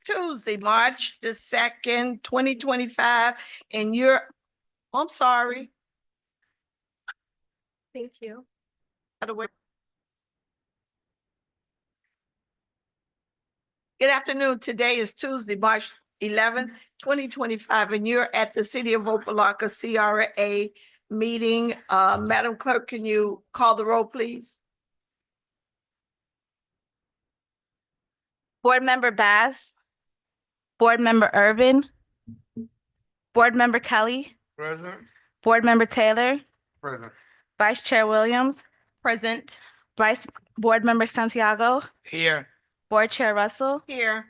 Tuesday, March the 2nd, 2025, and I'm sorry. Thank you. By the way. Good afternoon. Today is Tuesday, March 11th, 2025, and you're at the City of Opa-locka CRA meeting. Madam Clerk, can you call the roll, please? Board Member Bass. Board Member Irvin. Board Member Kelly. Present. Board Member Taylor. Present. Vice Chair Williams. Present. Board Member Santiago. Here. Board Chair Russell. Here.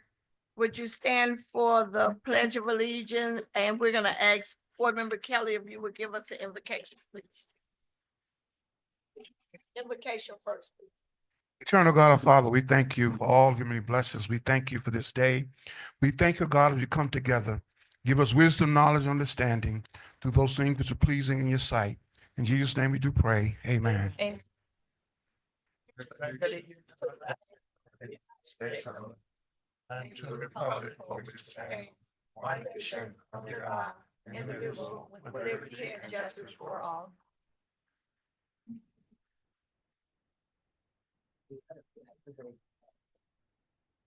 Would you stand for the Pledge of Allegiance? And we're gonna ask Board Member Kelly if you would give us an invocation, please. Invocation first, please. Eternal God, our Father, we thank you for all of your many blessings. We thank you for this day. We thank you, God, as we come together. Give us wisdom, knowledge, understanding through those things which are pleasing in your sight. In Jesus' name we do pray. Amen. Amen. And to the republic for which it stands, one nation under God, indivisible, with liberty and justice for all.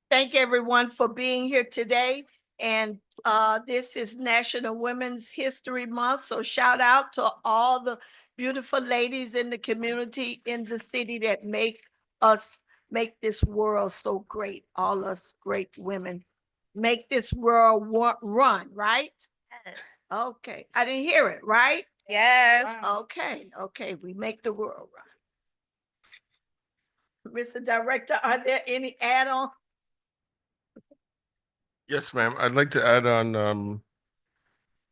Thank everyone for being here today. And this is National Women's History Month. So shout out to all the beautiful ladies in the community, in the city that make this world so great. All us great women make this world run, right? Yes. Okay, I didn't hear it, right? Yes. Okay, we make the world run. Mr. Director, are there any add-on? Yes, ma'am. I'd like to add on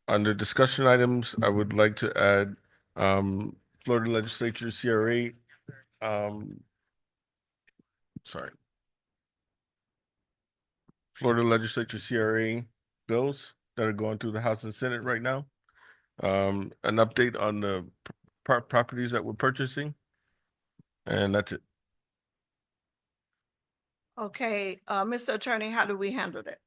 under discussion items, I would like to add Florida Legislature CRA Florida Legislature CRA bills that are going through the House and Senate right now. An update on the properties that we're purchasing. And that's it. Okay, Mr. Attorney, how do we handle that?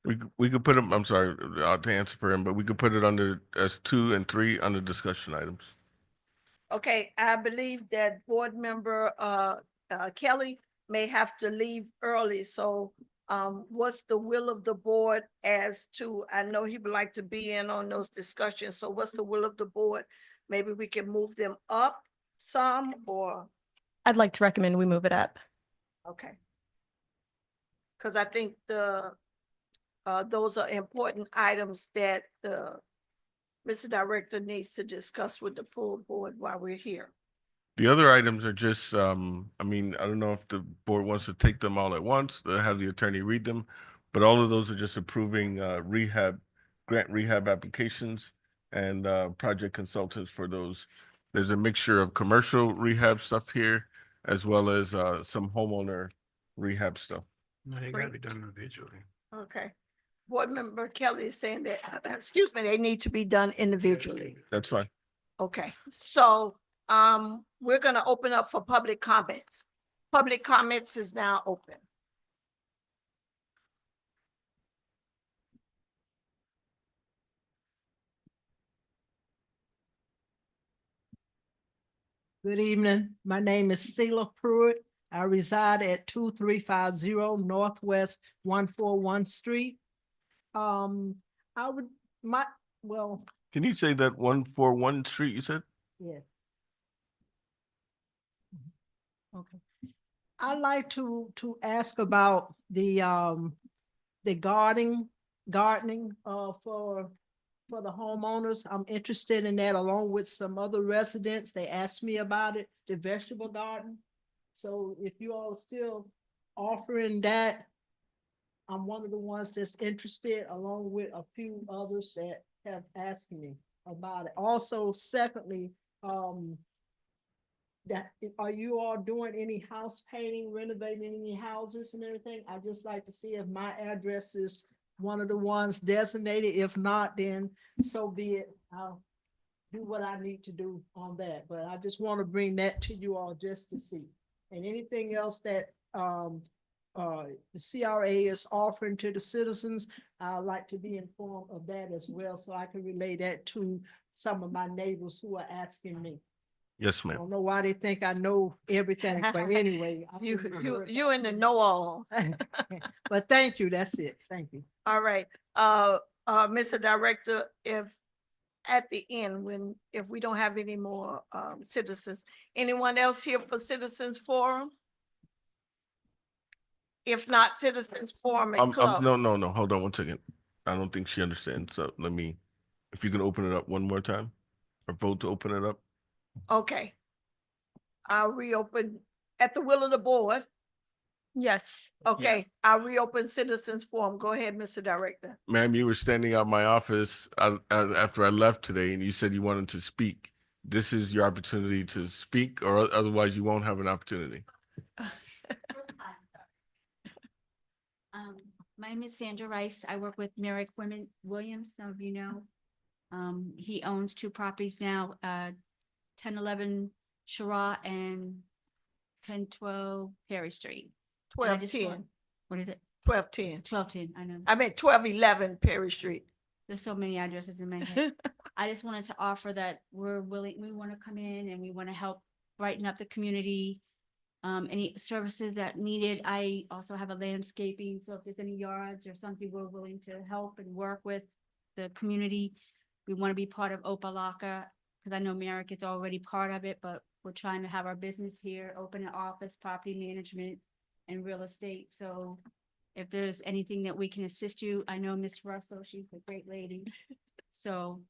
We could put them, I'm sorry, to answer for him, but we could put it under as 2 and 3 under discussion items. Okay, I believe that Board Member Kelly may have to leave early, so what's the will of the board as to, I know he would like to be in on those discussions, so what's the will of the board? Maybe we can move them up some, or, I'd like to recommend we move it up. okay. Because I think those are important items that Mr. Director needs to discuss with the full board while we're here. The other items are just, I mean, I don't know if the board wants to take them all at once, have the attorney read them, but all of those are just approving grant rehab applications and project consultants for those. There's a mixture of commercial rehab stuff here, as well as some homeowner rehab stuff. No, they gotta be done individually. Okay. Board Member Kelly is saying that, excuse me, they need to be done individually. That's fine. Okay, so we're gonna open up for public comments. Public comments is now open. Good evening. My name is Celia Pruitt. I reside at 2350 Northwest 141 Street. Can you say that 141 Street you said? Yeah. Okay. I'd like to ask about the gardening for the homeowners. I'm interested in that along with some other residents. They asked me about it, the vegetable garden. So if you all are still offering that, I'm one of the ones that's interested, along with a few others that have asked me about it. Also, secondly, are you all doing any house painting, renovating any houses and everything? I'd just like to see if my address is one of the ones designated. If not, then so be it. I'll do what I need to do on that. But I just want to bring that to you all just to see. And anything else that the CRA is offering to the citizens. I'd like to be informed of that as well, so I can relay that to some of my neighbors who are asking me. Yes, I ma'am. don't know why they think I know everything, but anyway. I You, feel you, good. you in the know-all. But thank you, that's it, thank you. All right, Mr. Director, if at the end, if we don't have any more, citizens, anyone else here for Citizens Forum? If not, Citizens Forum and Club. No, hold on one second. I don't think she understands. So if you can open it up one more time or vote to open it up. Okay. I'll reopen at the will of the board. Yes. Okay, I'll reopen Citizens Forum. Go ahead, Mr. Director. Ma'am, you were standing out my office after I left today and you said you wanted to speak. This is your opportunity to speak or otherwise you won't have an opportunity. My name is Sandra Rice. I work with Merrick Williams, some of you know. He owns 2 properties now, 1011 Shira and 1012 Perry Street. And I just 1210, want- What is it? 1210. 1210, I know. I meant 1211 Perry Street. There's so many addresses in my head. I just wanted to offer that we're willing, we want to come in and we want to help brighten up the community. Any services that needed. I also have a landscaping, so if there's any yards or something, we're willing to help and work with the community. We want to be part of Opa-locka, because I know Merrick is already part of it, but we're trying to have our business here, open an office, property management, and real estate. So if there's anything that we can assist you, I know Miss Russell, she's a great lady. So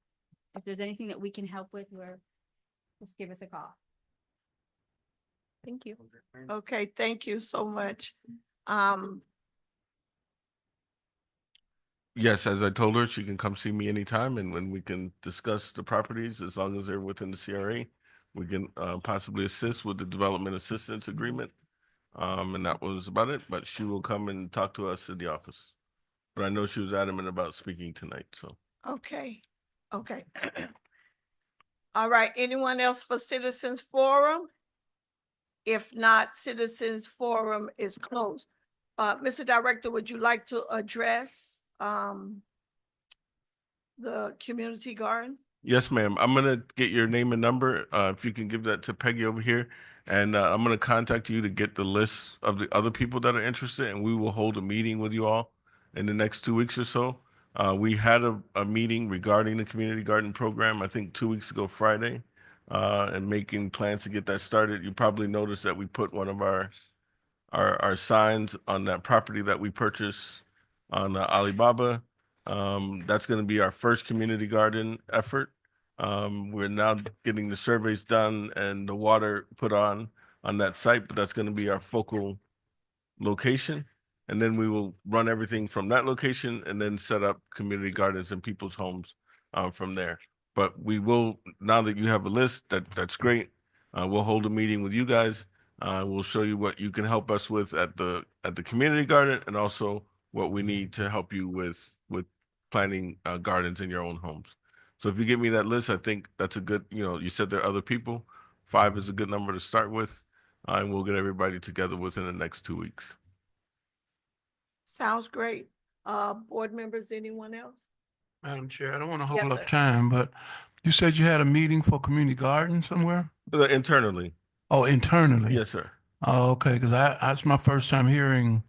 if there's anything that we can help with, just give us a call. Thank you. Okay, thank you so much. Yes, as I told her, she can come see me anytime and when we can discuss the properties, as long as they're within the CRA, we can possibly assist with the development assistance agreement. And that was about it, but she will come and talk to us in the office. But I know she was adamant about speaking tonight, so. Okay, okay. All right, anyone else for Citizens Forum? If not, Citizens Forum is closed. Mr. Director, would you like to address the community garden? Yes, ma'am. I'm gonna get your name and number. If you can give that to Peggy over here. And I'm gonna contact you to get the list of the other people that are interested and we will hold a meeting with you all in the next 2 weeks or so. We had a meeting regarding the community garden program, I think 2 weeks ago Friday, and making plans to get that started. You probably noticed that we put one of our signs on that property that we purchased on Alibaba. That's going to be our first community garden effort. We're now getting the surveys done and the water put on that site, but that's going to be our focal location. And then we will run everything from that location and then set up community gardens in people's homes from there. But we will, now that you have a list, that's great. We'll hold a meeting with you guys. We'll show you what you can help us with at the community garden and also what we need to help you with planting gardens in your own homes. So if you give me that list, I think that's a good, you said there are other people. 5 is a good number to start with. And we'll get everybody together within the next 2 weeks. Sounds great. Board members, anyone else? Madam Chair, I don't want to Yes, hold sir. up time, but you said you had a meeting for community garden somewhere? Internally. Oh, internally? Yes, sir. Oh, okay, because that's my first time hearing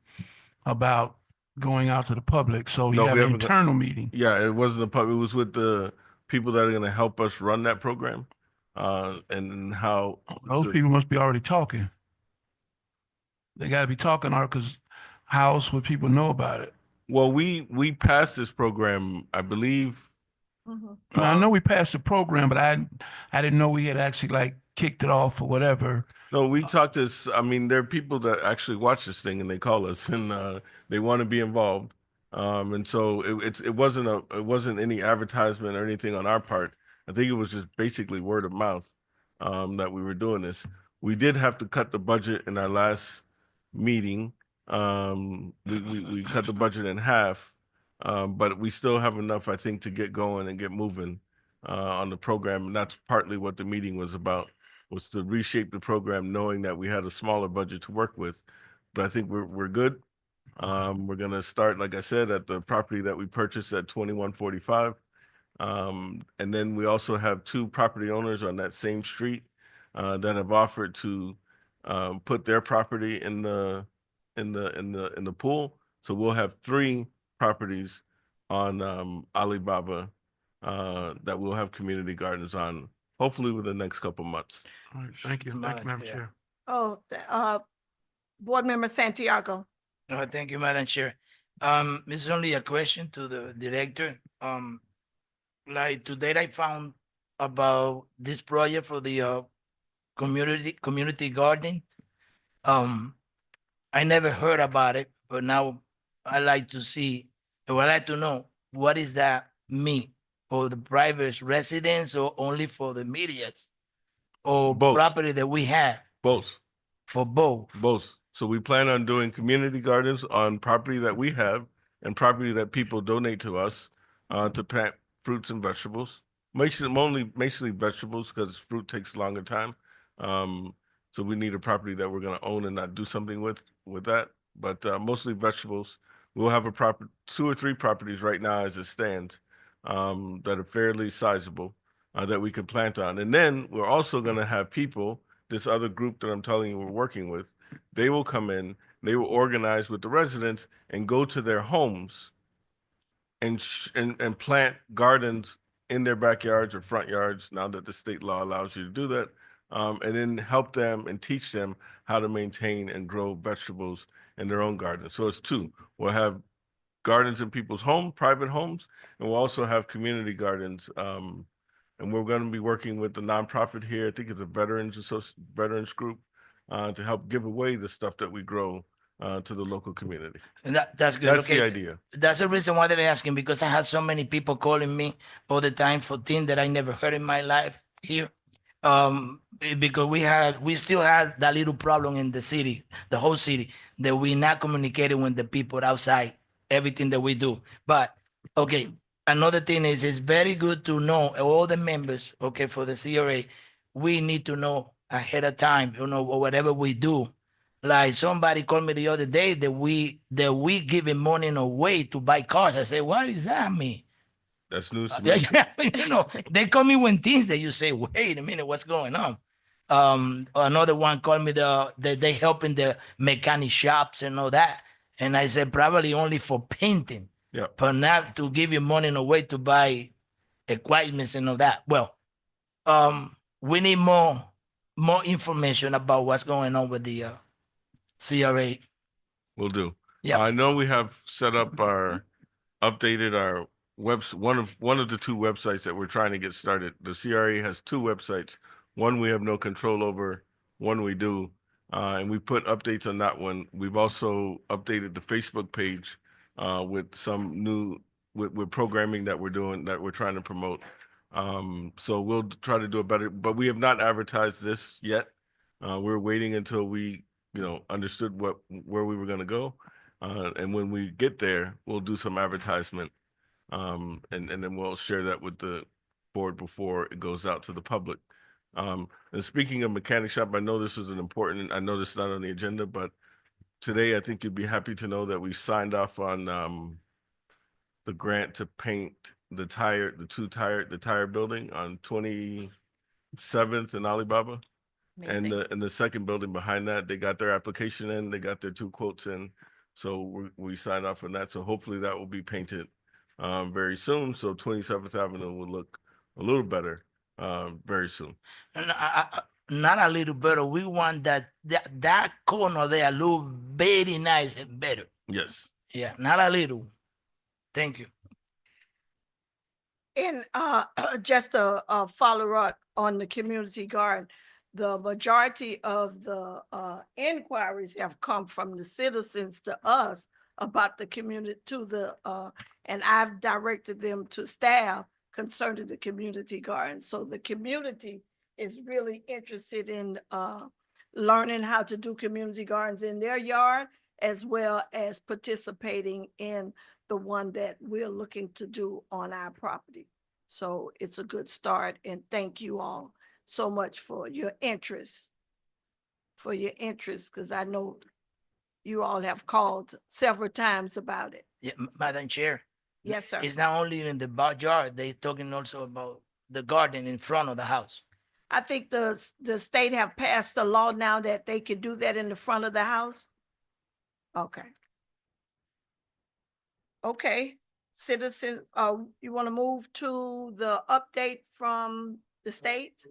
about going out to the public. So you No, have we an haven't got- internal meeting. Yeah, it wasn't a pub. It was with the people that are going to help us run that program. And how Those people must be already talking. They got to be talking, because how else would people know about it? well, we passed this program, I believe. Mhm. I know we passed the program, but I didn't know we had actually like kicked it off or whatever. No, we talked this. I mean, there are people that actually watch this thing and they call us and they want to be involved. And so it wasn't any advertisement or anything on our part. I think it was just basically word of mouth that we were doing this. We did have to cut the budget in our last meeting. We cut the budget in half, but we still have enough, I think, to get going and get moving on the program. And that's partly what the meeting was about, was to reshape the program knowing that we had a smaller budget to work with. But I think we're good. We're gonna start, like I said, at the property that we purchased at 2145. And then we also have two property owners on that same street that have offered to put their property in the pool. So we'll have three properties on Alibaba that we'll have community gardens on, hopefully within the next couple months. All right, thank you. Thank you, Madam Chair. Oh, Board Member Santiago. Thank you, Madam Chair. This is only a question to the director. Like today I found about this project for the community garden. I never heard about it, but now I like to see, I would like to know what is that mean for the private residents or only for the medias or Both. property that we have Both. for both. Both. So we plan on doing community gardens on property that we have and property that people donate to us to plant fruits and vegetables. Mostly vegetables because fruit takes longer time. So we need a property that we're going to own and not do something with that. But mostly vegetables. We'll have two or three properties right now as it stands that are fairly sizable that we can plant on. And then we're also going to have people, this other group that I'm telling you we're working with, they will come in, they will organize with the residents and go to their homes and plant gardens in their backyards or front yards now that the state law allows you to do that, and then help them and teach them how to maintain and grow vegetables in their own gardens. So it's two. We'll have gardens in people's private homes, and we'll also have community gardens. And we're going to be working with the nonprofit here. I think it's a veterans group to help give away the stuff that we grow to the local community. And that's good. That's Okay. the idea. That's the reason why they're asking, because I had so many people calling me all the time for things that I never heard in my life here. Because we still had that little problem in the city, the whole city, that we're not communicating with the people outside everything that we do. But okay, another thing is it's very good to know all the members, okay, for the CRA, we need to know ahead of time, or whatever we do. Like somebody called me the other day that we giving money away to buy cars. I said, what does that mean? That's news to me. They call me when things that you say, wait a minute, what's going on? Another one called me they helping the mechanic shops and all that. And I said, probably only for painting, Yeah. but not to give you money away to buy equipment and all that. Well, we need more information about what's going on with the CRA. Will do. Yeah. I know we have set up updated our one of the two websites that we're trying to get started. The CRA has two websites. One we have no control over, one we do. And we put updates on that one. We've also updated the Facebook page with some new with programming that we're doing that we're trying to promote. So we'll try to do a better, but we have not advertised this yet. We're waiting until we understood where we were going to go. And when we get there, we'll do some advertisement. And then we'll share that with the board before it goes out to the public. And speaking of mechanic shop, I know this is I know this is not on the agenda, but today I think you'd be happy to know that we signed off on the grant to paint the tire building on 27th in Alibaba. And the second building behind that, they got their application in, they got their two quotes in. So we signed off on that. So hopefully that will be painted very soon. So 27th Avenue will look a little better very soon. And not a little better. We want that corner there look very nice and better. Yes. Yeah, not a little. Thank you. And just a follow up on the community garden, the majority of the inquiries have come from the citizens to us about the community and I've directed them to staff concerning the community garden. So the community is really interested in learning how to do community gardens in their yard, as well as participating in the one that we're looking to do on our property. So it's a good start, and thank you all so much for your interest, because I know you all have called several times about it. Yeah, Madam Chair. Yes, sir. It's not only in the backyard, they talking also about the garden in front of the house. I think the state have passed a law now that they can do that in the front of the house. Okay. Okay, citizen, you want to move to the update from the state?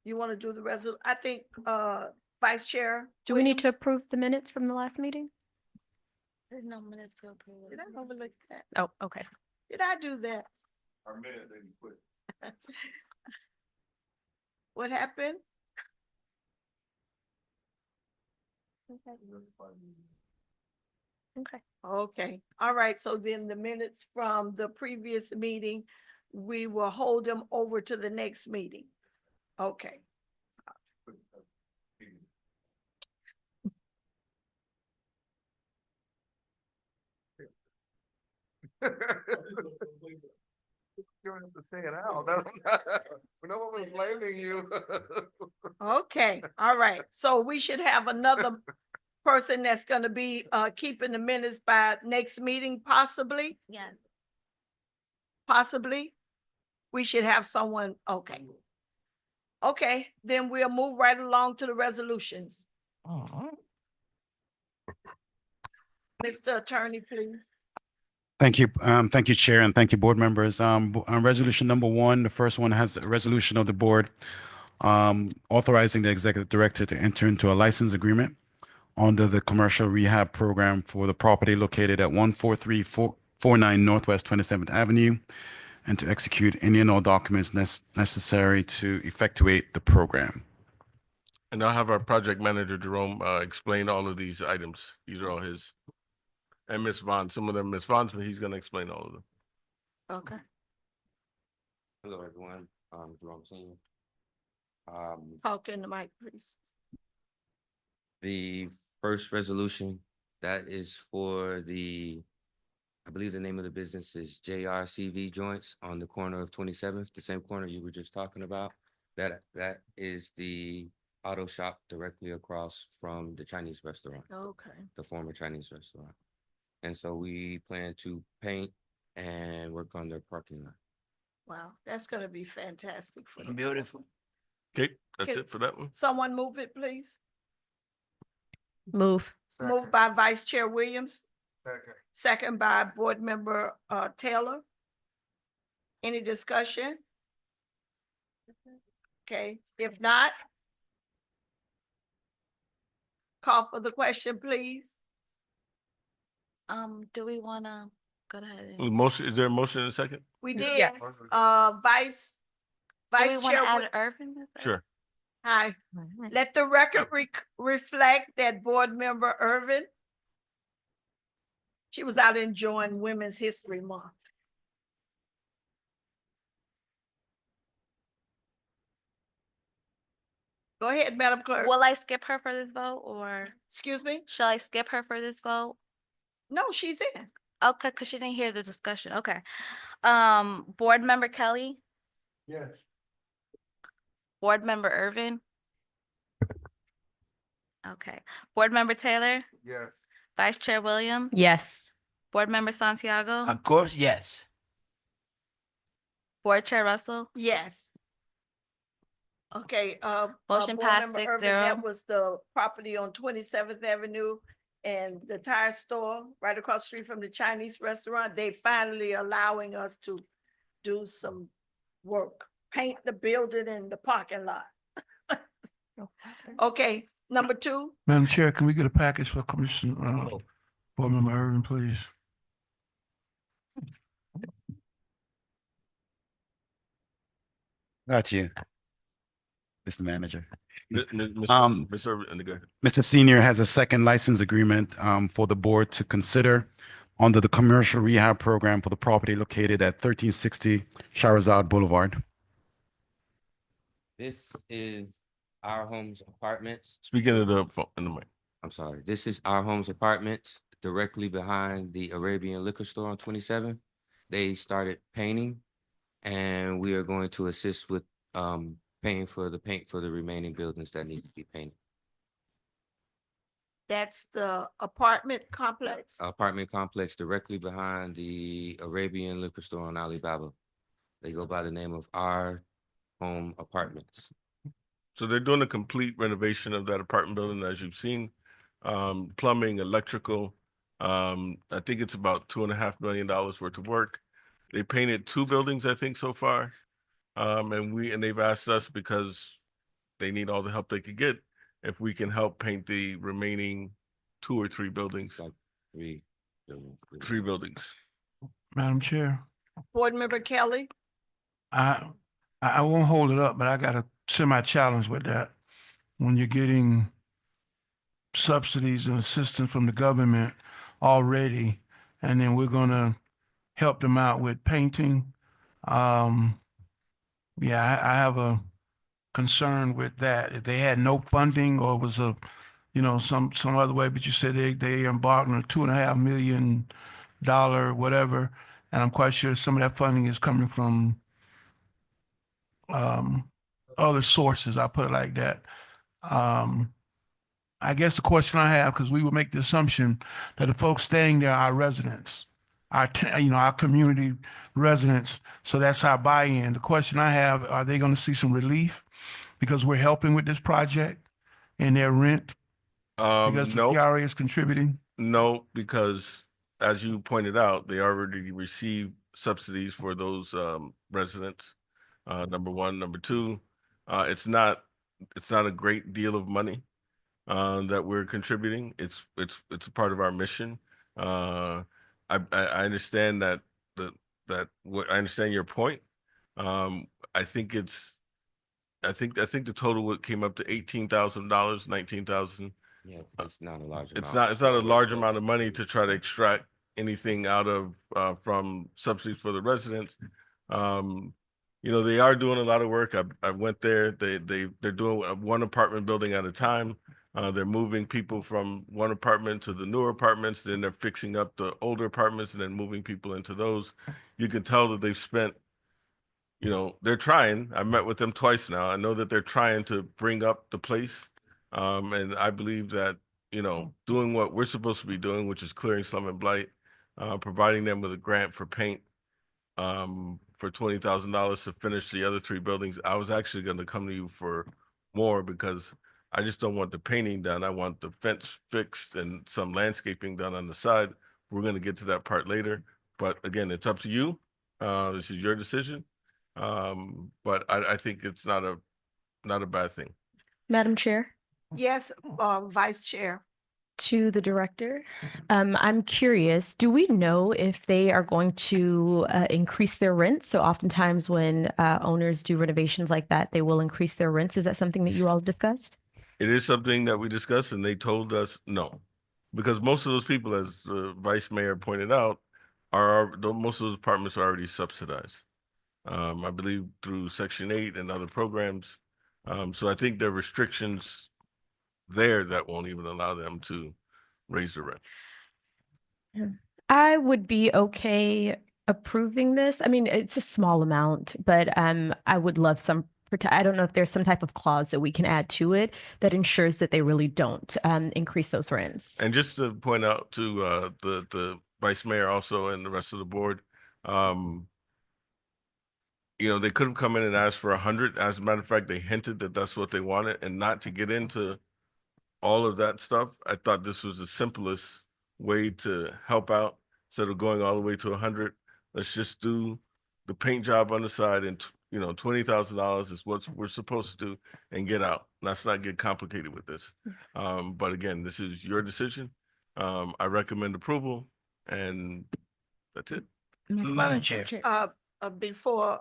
You want to do the I think, Vice Chair. Do we need to Williams? approve the minutes from the last meeting? There's no minutes to approve. Did I overlook that? Oh, okay. Did I do that? Our minute, then you quit. What happened? Okay. Okay, all right, so then the minutes from the previous meeting, we will hold them over to the next meeting. Okay. You don't have to say it out. No one was blaming you. Okay, all right, so we should have another person that's gonna be keeping the minutes by next meeting, possibly, Yeah. possibly. We should have someone, okay. Okay, then we'll move right along to the resolutions. Mr. Attorney, please. Thank you. Thank you, Chair, and thank you, board members. On resolution number one, the first one has a resolution of the board authorizing the executive director to enter into a license agreement under the commercial rehab program for the property located at 14349 Northwest 27th Avenue and to execute any and all documents necessary to effectuate the program. And I'll have our project manager, Jerome, explain all of these items. These are all his. And Ms. Vaughn, some of them, Ms. Vaughn's, but he's gonna explain all of them. Okay. Hello, everyone. Jerome Senior. Talk in the mic, please. The first resolution, that is for I believe the name of the business is JRCV Joints on the corner of 27th, the same corner you were just talking about. That is the auto shop directly across from the Chinese restaurant, Okay. the former Chinese restaurant. And so we plan to paint and work on their parking lot. Wow, that's gonna be fantastic for them. Beautiful. Okay, that's Can it for that one. Someone move it, please. Move. Moved by Vice Chair Williams. Second by Board Member Taylor. Any discussion? Okay, if not, call for the question, please. Do we wanna go ahead? Motion, is there a motion in a second? We did, Yes. Vice Chair. Irvin? Sure. Hi, let the record reflect that Board Member Irvin. She was out enjoying Women's History Month. Go ahead, Madam Clerk. Will I skip her for this vote or Excuse me? shall I skip her for this vote? No, she's in. Okay, because she didn't hear the discussion. Okay. Board Member Kelly, Yes. Board Member Irvin. Okay. Board Member Taylor, Yes. Vice Chair Williams, Yes. Board Member Santiago, Of course, yes. Board Chair Russell. Yes. Okay, Motion Board passed Member 6-0. Irvin, that was the property on 27th Avenue and the tire store right across the street from the Chinese restaurant. They finally allowing us to do some work, paint the building and the parking lot. Okay, number two, Madam Chair, can we get a package for Commissioner, Board Member Irvin, please? Got you, Mr. Manager. Ms. Irvin, go ahead. Mr. Senior has a second license agreement for the board to consider under the commercial rehab program for the property located at 1360 Shahrazad Boulevard. This is Our Homes Apartments. Speaking of the phone, in the mic. I'm sorry, this is Our Homes Apartments directly behind the Arabian Liquor Store on 27th. They started painting and we are going to assist with paying for the paint for the remaining buildings that need to be painted. That's the apartment complex. Apartment complex directly behind the Arabian liquor store on Alibaba. They go by the name of Our Home Apartments. So they're doing a complete renovation of that apartment building, as you've seen. Plumbing, electrical. I think it's about $2.5 million worth of work. They painted 2 buildings, I think, so far. And they've asked us, because they need all the help they could get, if we can help paint the remaining 2 or 3 buildings. It's like 3 buildings. 3 buildings. Madam Chair, Board Member Kelly? I won't hold it up, but I got a semi-challenge with that. When you're getting subsidies and assistance from the government already, and then we're gonna help them out with painting. Yeah, I have a concern with that. If they had no funding or was some other way, but you said they embarked on a $2.5 million whatever, and I'm quite sure some of that funding is coming from other sources. I'll put it like that. I guess the question I have, because we would make the assumption that the folks staying there are residents, our community residents. So that's our buy-in. The question I have, are they going to see some relief because we're helping with this project and their rent? Because the No, PRA is contributing? no, because as you pointed out, they already received subsidies for those residents. Number one. Number two, it's not a great deal of money that we're contributing. It's a part of our mission. I understand that I understand your point. I think the total came up to $18,000, 19,000. Yeah, it's not a large amount. It's not a large amount of money to try to extract anything out of from subsidies for the residents. They are doing a lot of work. I went there. They're doing one apartment building at a time. They're moving people from one apartment to the newer apartments. Then they're fixing up the older apartments and then moving people into those. You can tell that they've spent, they're trying. I met with them twice now. I know that they're trying to bring up the place. And I believe that, doing what we're supposed to be doing, which is clearing slum and blight, providing them with a grant for paint, for $20,000 to finish the other 3 buildings. I was actually going to come to you for more because I just don't want the painting done. I want the fence fixed and some landscaping done on the side. We're going to get to that part later. But again, it's up to you. This is your decision. But I think it's not a bad thing. Madam Chair, Yes, Vice Chair. to the director, I'm curious, do we know if they are going to increase their rents? So oftentimes when owners do renovations like that, they will increase their rents. Is that something that you all discussed? It is something that we discussed, and they told us no, because most of those people, as the vice mayor pointed out, most of those apartments are already subsidized. I believe through Section 8 and other programs. So I think there are restrictions there that won't even allow them to raise the rent. I would be okay approving this. I mean, it's a small amount, but I would love I don't know if there's some type of clause that we can add to it that ensures that they really don't increase those rents. And just to point out to the vice mayor also and the rest of the board, they could have come in and asked for 100. As a matter of fact, they hinted that that's what they wanted, and not to get into all of that stuff. I thought this was the simplest way to help out instead of going all the way to 100. Let's just do the paint job on the side, and $20,000 is what we're supposed to do, and get out. Let's not get complicated with this. But again, this is your decision. I recommend approval, and that's it. Madam Chair. Before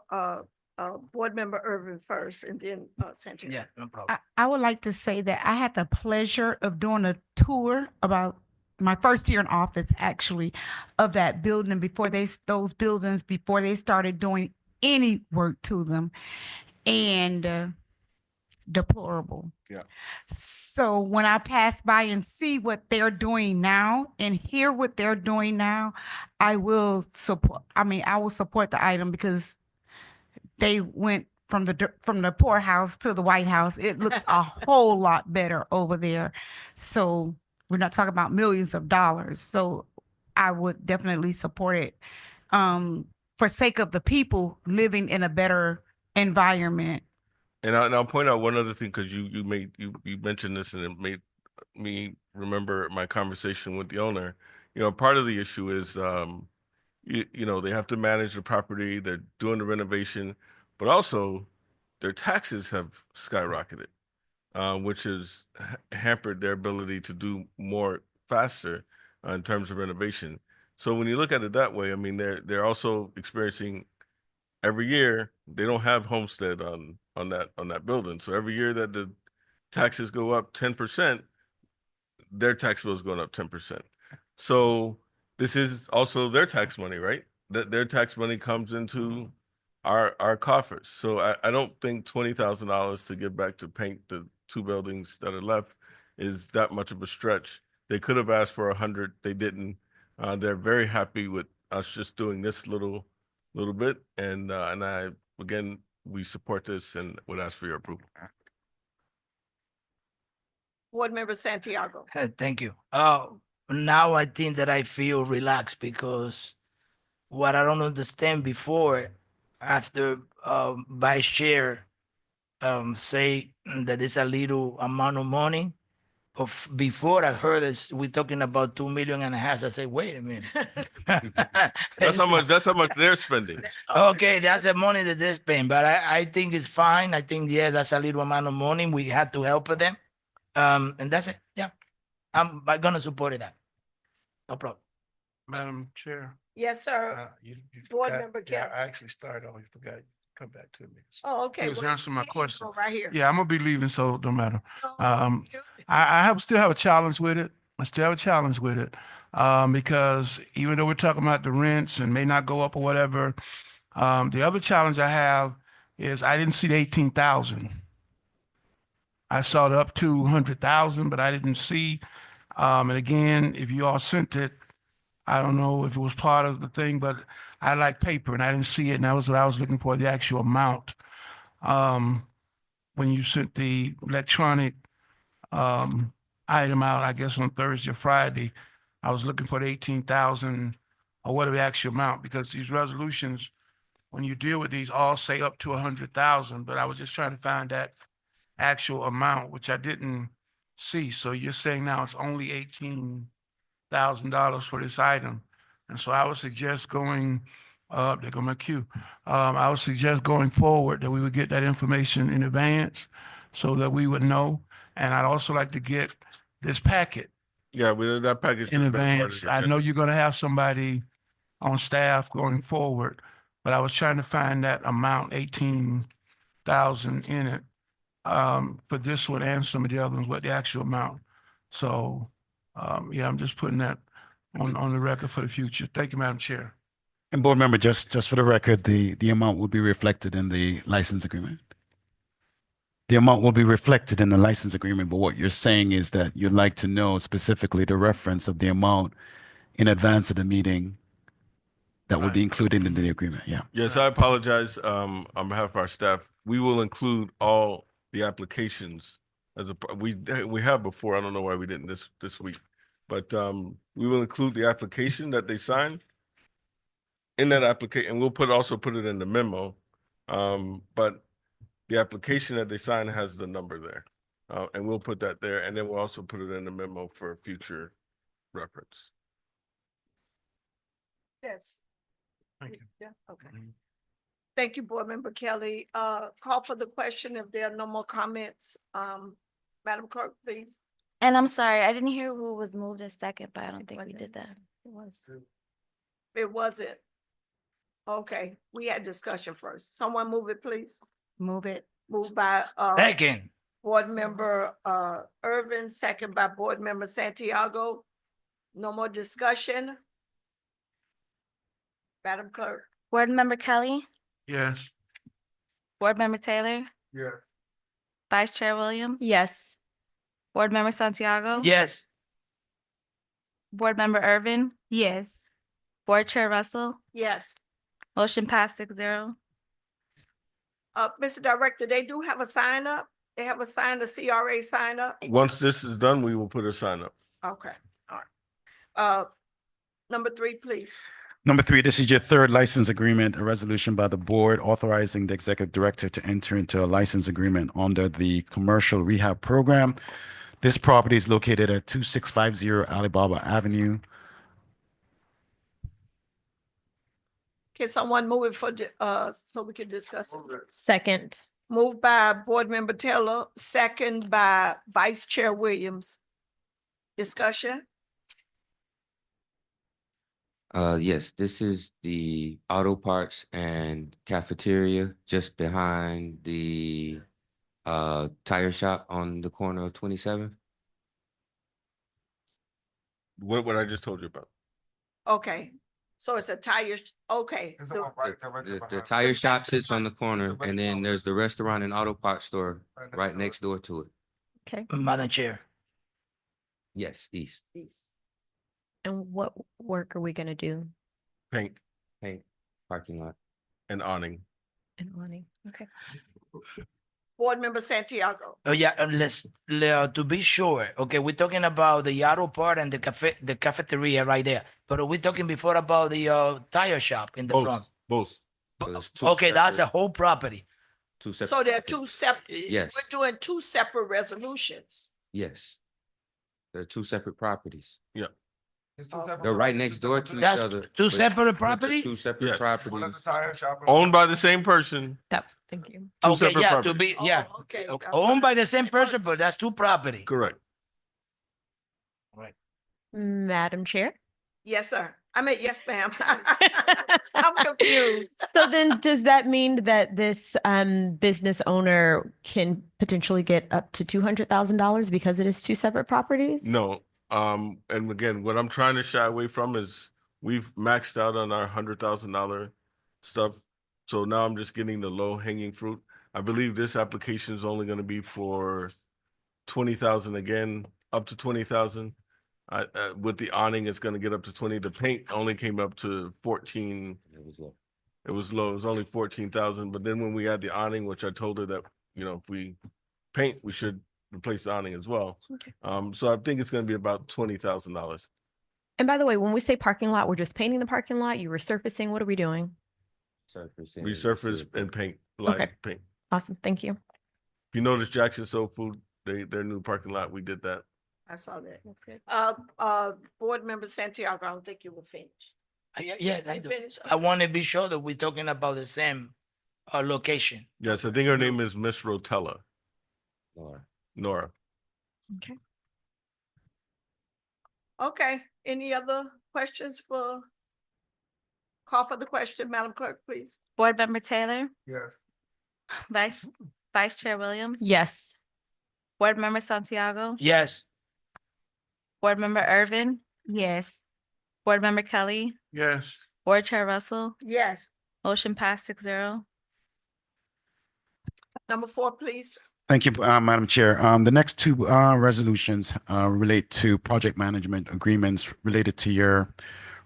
Board Member Irvin first, and then Santiago. Yeah, no problem. I would like to say that I had the pleasure of doing a tour about my first year in office, actually, of that building before those buildings before they started doing any work to them, and deplorable. Yeah. So when I pass by and see what they're doing now and hear what they're doing now, I will support. I will support the item because they went from the poorhouse to the White House. It looks a whole lot better over there. So We're not talking about millions of dollars. So I would definitely support it for sake of the people living in a better environment. And I'll point out one other thing, because you mentioned this and it made me remember my conversation with the owner. You know, part of the issue is you know, they have to manage the property, they're doing the renovation, but also their taxes have skyrocketed, which has hampered their ability to do more faster in terms of renovation. So when you look at it that way, I mean, they're also experiencing every year they don't have homestead on that building. So every year that the taxes go up 10%, their tax bill is going up 10%. So this is also their tax money, right? That their tax money comes into our coffers. So I don't think $20,000 to give back to paint the 2 buildings that are left is that much of a stretch. They could have asked for 100, they didn't. They're very happy with us just doing this little bit, and I again, we support this and would ask for your approval. Board Member Santiago. Thank you. Now I think that I feel relaxed, because what I don't understand before, after Vice Chair say that it's a little amount of money, of before I heard this, we're talking about 2.5 million. I say, wait a minute. That's how much they're spending. Okay, that's the money that they're spending, but I think it's fine. I think, yeah, that's a little amount of money. We had to help them. And that's it. Yeah. I'm gonna support that. No problem. Madam Chair. Yes, sir. You Board forgot- Member yeah, Kelly. I actually started off, you forgot, come back to me. Oh, okay. He was well, answering my you question. go Right here. Yeah, I'm gonna be leaving, so it don't matter. No, I still have a challenge with it. I still have a challenge with it. Because even though we're talking about the rents and may not go up or whatever, the other challenge I have is I didn't see the 18,000. I saw it up to 100,000, but I didn't see. And again, if you all sent it, I don't know if it was part of the thing, but I like paper and I didn't see it. And that was what I was looking for, the actual amount. When you sent the electronic item out, I guess on Thursday or Friday, I was looking for the 18,000 or whatever the actual amount, because these resolutions, when you deal with these, all say up to 100,000, but I was just trying to find that actual amount, which I didn't see. So you're saying now it's only $18,000 for this item. And so I would suggest going, there go my cue. I would suggest going forward that we would get that information in advance so that we would know. And I'd also like to get this packet Yeah, that package in has been part of advance. the I know agenda. you're gonna have somebody on staff going forward, but I was trying to find that amount, 18,000 in it. For this one and some of the other ones, what the actual amount. So, yeah, I'm just putting that on the record for the future. Thank you, Madam Chair. And board member, just for the record, the amount will be reflected in the license agreement. The amount will be reflected in the license agreement, but what you're saying is that you'd like to know specifically the reference of the amount in advance of the meeting that will be Right. included in the agreement. Yeah. Yes, I apologize on behalf of our staff. We will include all the applications as we have before. I don't know why we didn't this week, but we will include the application that they signed in that application, and we'll also put it in the memo. But the application that they sign has the number there, and we'll put that there, and then we'll also put it in the memo for future reference. Yes. Thank you. Yeah, okay. Mhm. Thank you, Board Member Kelly. Call for the question if there are no more comments. Madam Clerk, please. And I'm sorry, I didn't hear who was moved in second, but I don't think we did that. It was. It wasn't. Okay, we had discussion first. Someone move it, please. Move it. Moved by Second. Board Member Irvin, second by Board Member Santiago. No more discussion. Madam Clerk. Board Member Kelly, Yes. Board Member Taylor, Yes. Vice Chair Williams, Yes. Board Member Santiago. Yes. Board Member Irvin, Yes. Board Chair Russell, Yes. motion passed 6-0. Mr. Director, they do have a sign up. They have a sign, the CRA sign up. Once this is done, we will put a sign up. Okay, all right. Number 3, please. Number 3, this is your third license agreement, a resolution by the board authorizing the executive director to enter into a license agreement under the commercial rehab program. This property is located at 2650 Alibaba Avenue. Can someone move it for, so we can discuss it? Second. Moved by Board Member Taylor, second by Vice Chair Williams. Discussion? Yes, this is the auto parts and cafeteria just behind the tire shop on the corner of 27th. What I just told you about. Okay, so it's a tire, okay. The tire shop sits on the corner, and then there's the restaurant and auto parts store right next door to it. Okay. Madam Chair. Yes, east. And what work are we gonna do? Paint Paint, parking lot. and awning. And awning? Okay. Board Member Santiago. Oh yeah, to be sure. Okay, we're talking about the auto part and the cafeteria right there. But are we talking before about the tire shop in the Both, front? both. So there's two Okay, that's a separate- whole property. two separate. So there are two separate, Yes, we're doing two separate resolutions. yes. They're two separate properties. separate They're right next door to each That's other. two but- separate but they're properties? Two separate Yes. properties. Owned by the same person. Thank you. Two Okay, separate yeah, to properties. be, yeah. Oh, okay, Okay, that's owned fine. by the same person, but that's two property. Correct. Madam Chair? Yes, sir. I mean, yes, ma'am. I'm confused. So then does that mean that this business owner can potentially get up to $200,000 because it is two separate properties? No, and again, what I'm trying to shy away from is we've maxed out on our $100,000 stuff. So now I'm just getting the low hanging fruit. I believe this application is only gonna be for 20,000 again, up to 20,000. With the awning, it's gonna get up to 20. The paint only came up to 14. It was low. It was low. It was only 14,000. But then when we add the awning, which I told her that, if we paint, we should replace the awning as well. Okay. So I think it's gonna be about $20,000. And by the way, when we say parking lot, we're just painting the parking lot, you resurfacing, what are we doing? Surfacing. Resurface and paint, line Okay. paint. Awesome, thank you. If you notice Jackson Soul Food, their new parking lot, we did that. I saw that. Board Member Santiago, I don't think you were finished. Yeah, I You do. finished? I want to be sure that we're talking about the same location. Yes, I think her name is Miss Rotella, Or Nora. Okay. Okay, any other questions for? Call for the question, Madam Clerk, please. Board Member Taylor, Yes. Vice Chair Williams. Yes. Board Member Santiago, Yes. Board Member Irvin, Yes. Board Member Kelly, Yes. Board Chair Russell, Yes. motion passed 6-0. Number 4, please. Thank you, Madam Chair. The next two resolutions relate to project management agreements related to your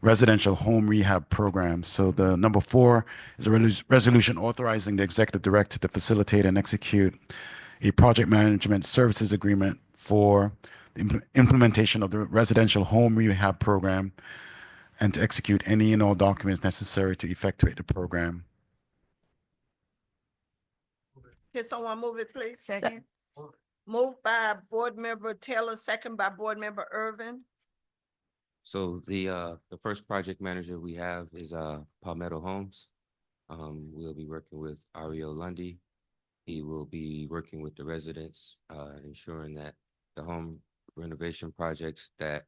residential home rehab program. So the number 4 is a resolution authorizing the executive director to facilitate and execute a project management services agreement for the implementation of the residential home rehab program and to execute any and all documents necessary to effectuate the program. Can someone move it, please? Second. Moved by Board Member Taylor, second by Board Member Irvin. So the first project manager we have is Palmetto Homes. We'll be working with Ariel Lundy. He will be working with the residents, ensuring that the home renovation projects that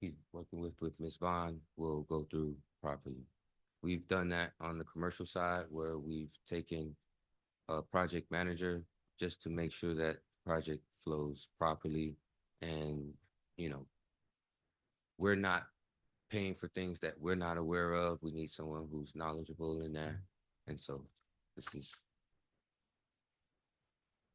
he's working with Ms. Vaughn will go through properly. We've done that on the commercial side where we've taken a project manager just to make sure that project flows properly and, we're not paying for things that we're not aware of. We need someone who's knowledgeable in that. And so this is,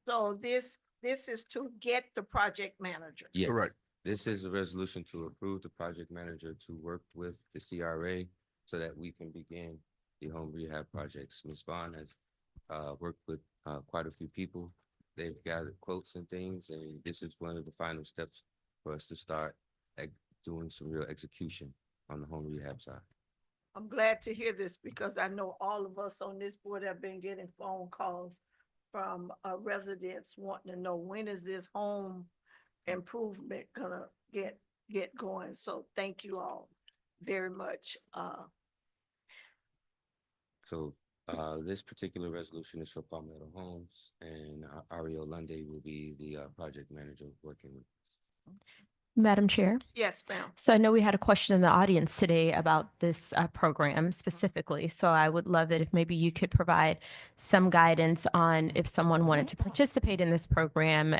So this is to get the project manager. yeah, Correct. this is a resolution to approve the project manager to work with the CRA so that we can begin the home rehab projects. Ms. Vaughn has worked with quite a few people. They've gathered quotes and things, and this is one of the final steps for us to start doing some real execution on the home rehab side. I'm glad to hear this because I know all of us on this board have been getting phone calls from residents wanting to know when is this home improvement gonna get going. So thank you all very much. So this particular resolution is for Palmetto Homes, and Ariel Lunde will be the project manager working with us. Madam Chair. Yes, ma'am. So I know we had a question in the audience today about this program specifically. So I would love it if maybe you could provide some guidance on if someone wanted to participate in this program.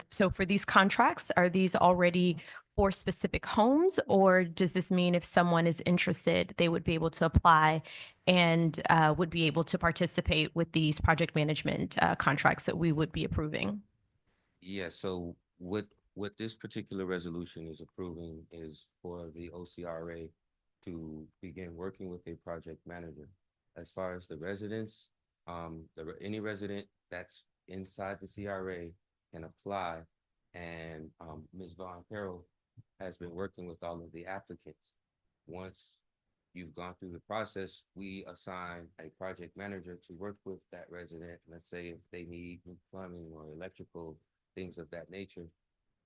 So for these contracts, are these already for specific homes, or does this mean if someone is interested, they would be able to apply and would be able to participate with these project management contracts that we would be approving? Yeah, so what this particular resolution is approving is for the OCRA to begin working with a project manager. As far as the residents, any resident that's inside the CRA can apply, and Ms. Vaughn Carroll has been working with all of the applicants. Once you've gone through the process, we assign a project manager to work with that resident. Let's say if they need plumbing or electrical, things of that nature,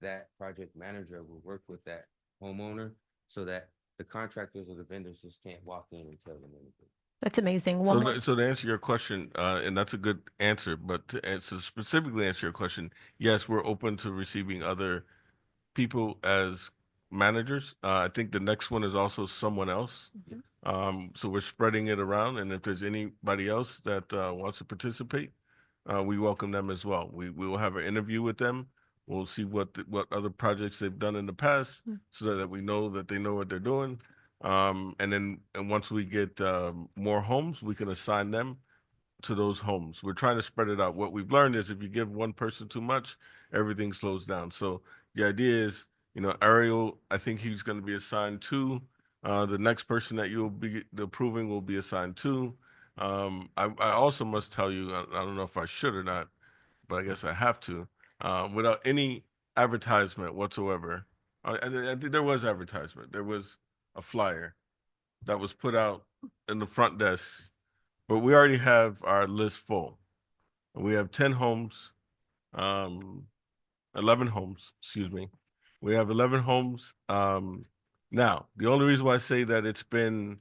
that project manager will work with that homeowner so that the contractors or the vendors just can't walk in and tell them anything. That's amazing. So to answer your question, and that's a good answer, but to answer specifically answer your question, yes, we're open to receiving other people as managers. I think the next one is also someone else. So we're spreading it around, and if there's anybody else that wants to participate, we welcome them as well. We will have an interview with them. We'll see what other projects they've done in the past, so that we know that they know what they're doing. And once we get more homes, we can assign them to those homes. We're trying to spread it out. What we've learned is if you give one person too much, everything slows down. So the idea is, Ariel, I think he's going to be assigned to. The next person that you'll be approving will be assigned to. I also must tell you, I don't know if I should or not, but I guess I have to, without any advertisement whatsoever. I think there was advertisement. There was a flyer that was put out in the front desk, but we already have our list full. We have 10 homes, 11 homes, excuse me. We have 11 homes. Now, the only reason why I say that the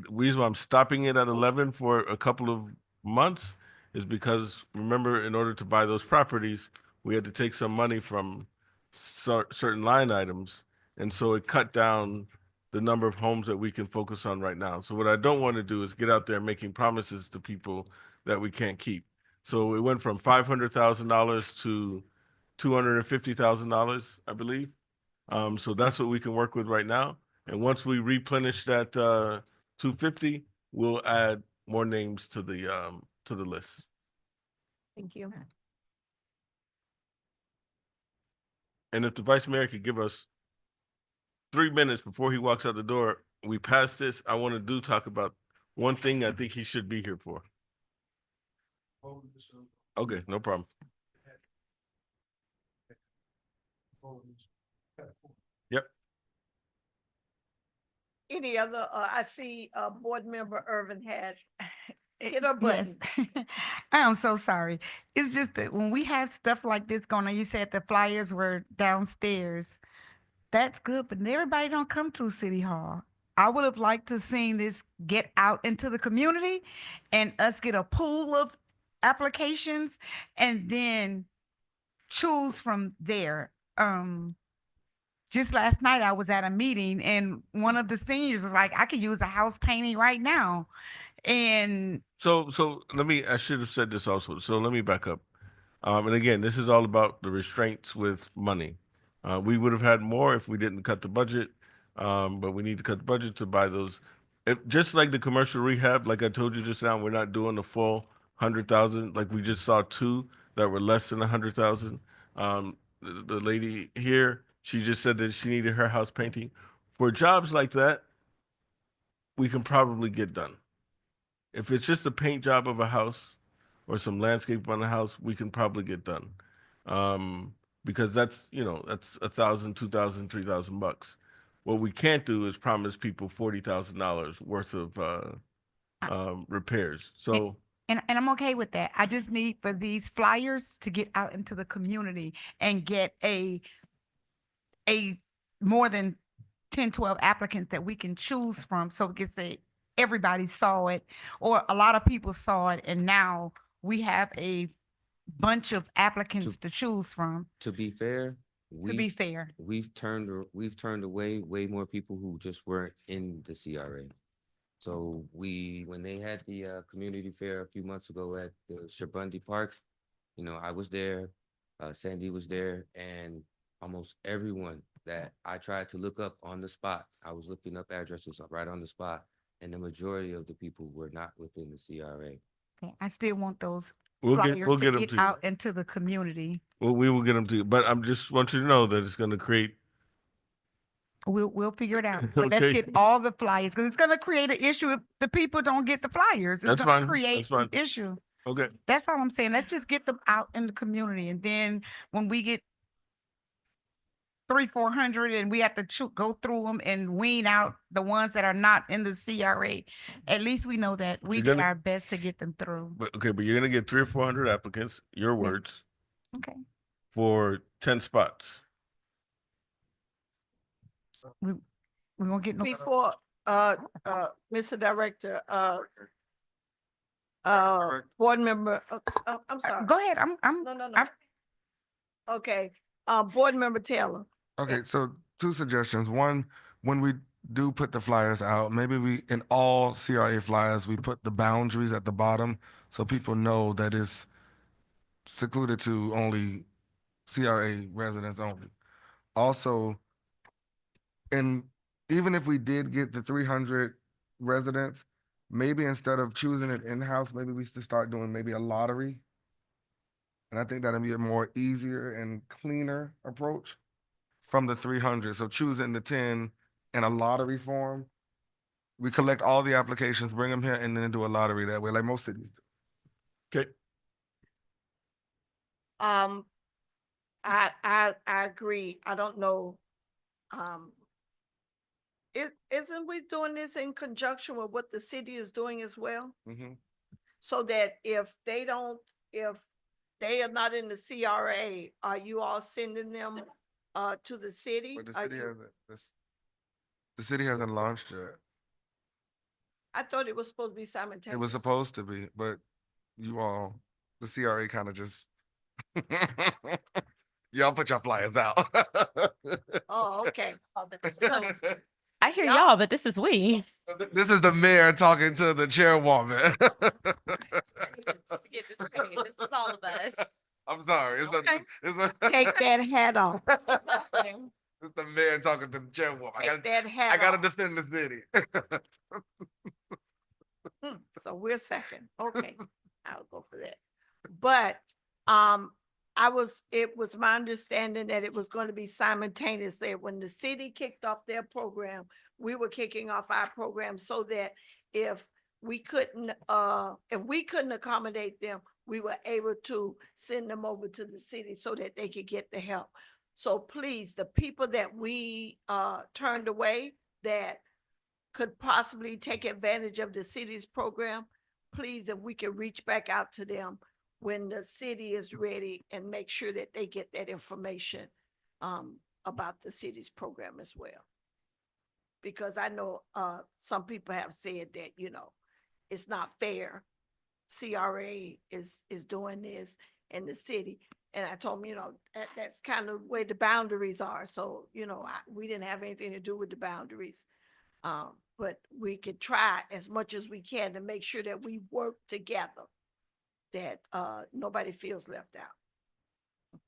reason why I'm stopping it at 11 for a couple of months is because, remember, in order to buy those properties, we had to take some money from certain line items. And so it cut down the number of homes that we can focus on right now. So what I don't want to do is get out there making promises to people that we can't keep. So it went from $500,000 to $250,000, I believe. So that's what we can work with right now. And once we replenish that 250, we'll add more names to the list. Thank you. And if the vice mayor could give us 3 minutes before he walks out the door, we pass this. I want to talk about one thing I think he should be here for. Okay, no problem. Yep. Any other, I see board member Irvin had hit a button. Yes. I am so sorry. It's just that when we have stuff like this going on, you said the flyers were downstairs. That's good, but everybody don't come through City Hall. I would have liked to seen this get out into the community and us get a pool of applications and then choose from there. Just last night I was at a meeting and one of the seniors was like, I could use a house painting right now. And So I should have said this also. So let me back up. And again, this is all about the restraints with money. We would have had more if we didn't cut the budget, but we need to cut the budget to buy those. Just like the commercial rehab, like I told you just now, we're not doing the full 100,000. Like we just saw 2 that were less than 100,000. The lady here, she just said that she needed her house painting. For jobs like that, we can probably get done. If it's just a paint job of a house or some landscape on the house, we can probably get done. because that's, you know, that's $1,000, $2,000, $3,000. What we can't do is promise people $40,000 worth of repairs. So And I'm okay with that. I just need for these flyers to get out into the community and get a more than 10, 12 applicants that we can choose from. So we can say everybody saw it or a lot of people saw it. And now we have a bunch of applicants to choose from, To be fair, to be fair. we've turned away way more people who just weren't in the CRA. So when they had the community fair a few months ago at the Shabundi Park, you know, I was there, Sandy was there, and almost everyone that I tried to look up on the spot, I was looking up addresses right on the spot, and the majority of the people were not within the CRA. Okay, I still want those we'll flyers get to them get to you. out into the community. Well, we will get them to you, but I'm just want you to know that it's going to create. We'll figure it out. But let's Okay. get all the flyers because it's gonna create an issue if the people don't get the flyers. It's That's gonna fine. create That's fine. an issue. Okay. That's all I'm saying. Let's just get them out in the community. And then when we get 300-400 and we have to go through them and wean out the ones that are not in the CRA, at least we know that we You're did gonna- our best to get them through. But you're going to get 300 or 400 applicants, your words, Okay. for 10 spots. We won't get no. Before, Mr. Director, board member, I'm sorry. Go ahead. I'm No, no, no. I'm- Okay, board member Taylor. Okay, so two suggestions. One, when we do put the flyers out, maybe in all CRA flyers, we put the boundaries at the bottom so people know that it's secluded to only CRA residents only. Also, even if we did get the 300 residents, maybe instead of choosing it in-house, maybe we should start doing maybe a lottery. And I think that'd be a more easier and cleaner approach from the 300. So choosing the 10 in a lottery form, we collect all the applications, bring them here, and then do a lottery that way, like most cities do. Okay. I agree. I don't know. Isn't we doing this in conjunction with what the city is doing as well? Mhm. So that if they are not in the CRA, are you all sending them to the city? But Are you- the city hasn't launched yet. I thought it was supposed to be simultaneous. It was supposed to be, but the CRA kind of just, y'all put your flyers out. Oh, okay. I hear Y'all- y'all, but this is we. This is the mayor talking to the chairwoman. This is all of us. I'm sorry. Okay. Take that hat off. It's the mayor talking to the chairwoman. Take that hat I gotta off. defend the city. So we're second. Okay, I'll go for that. But, it was my understanding that it was going to be simultaneous there. When the city kicked off their program, we were kicking off our program so that if we couldn't accommodate them, we were able to send them over to the city so that they could get the help. So please, the people that we turned away that could possibly take advantage of the city's program, please, if we can reach back out to them when the city is ready and make sure that they get that information about the city's program as well. Because I know some people have said that, it's not fair. CRA is doing this in the city. And I told them, that's kind of where the boundaries are. So, we didn't have anything to do with the boundaries. But we could try as much as we can to make sure that we work together, that nobody feels left out.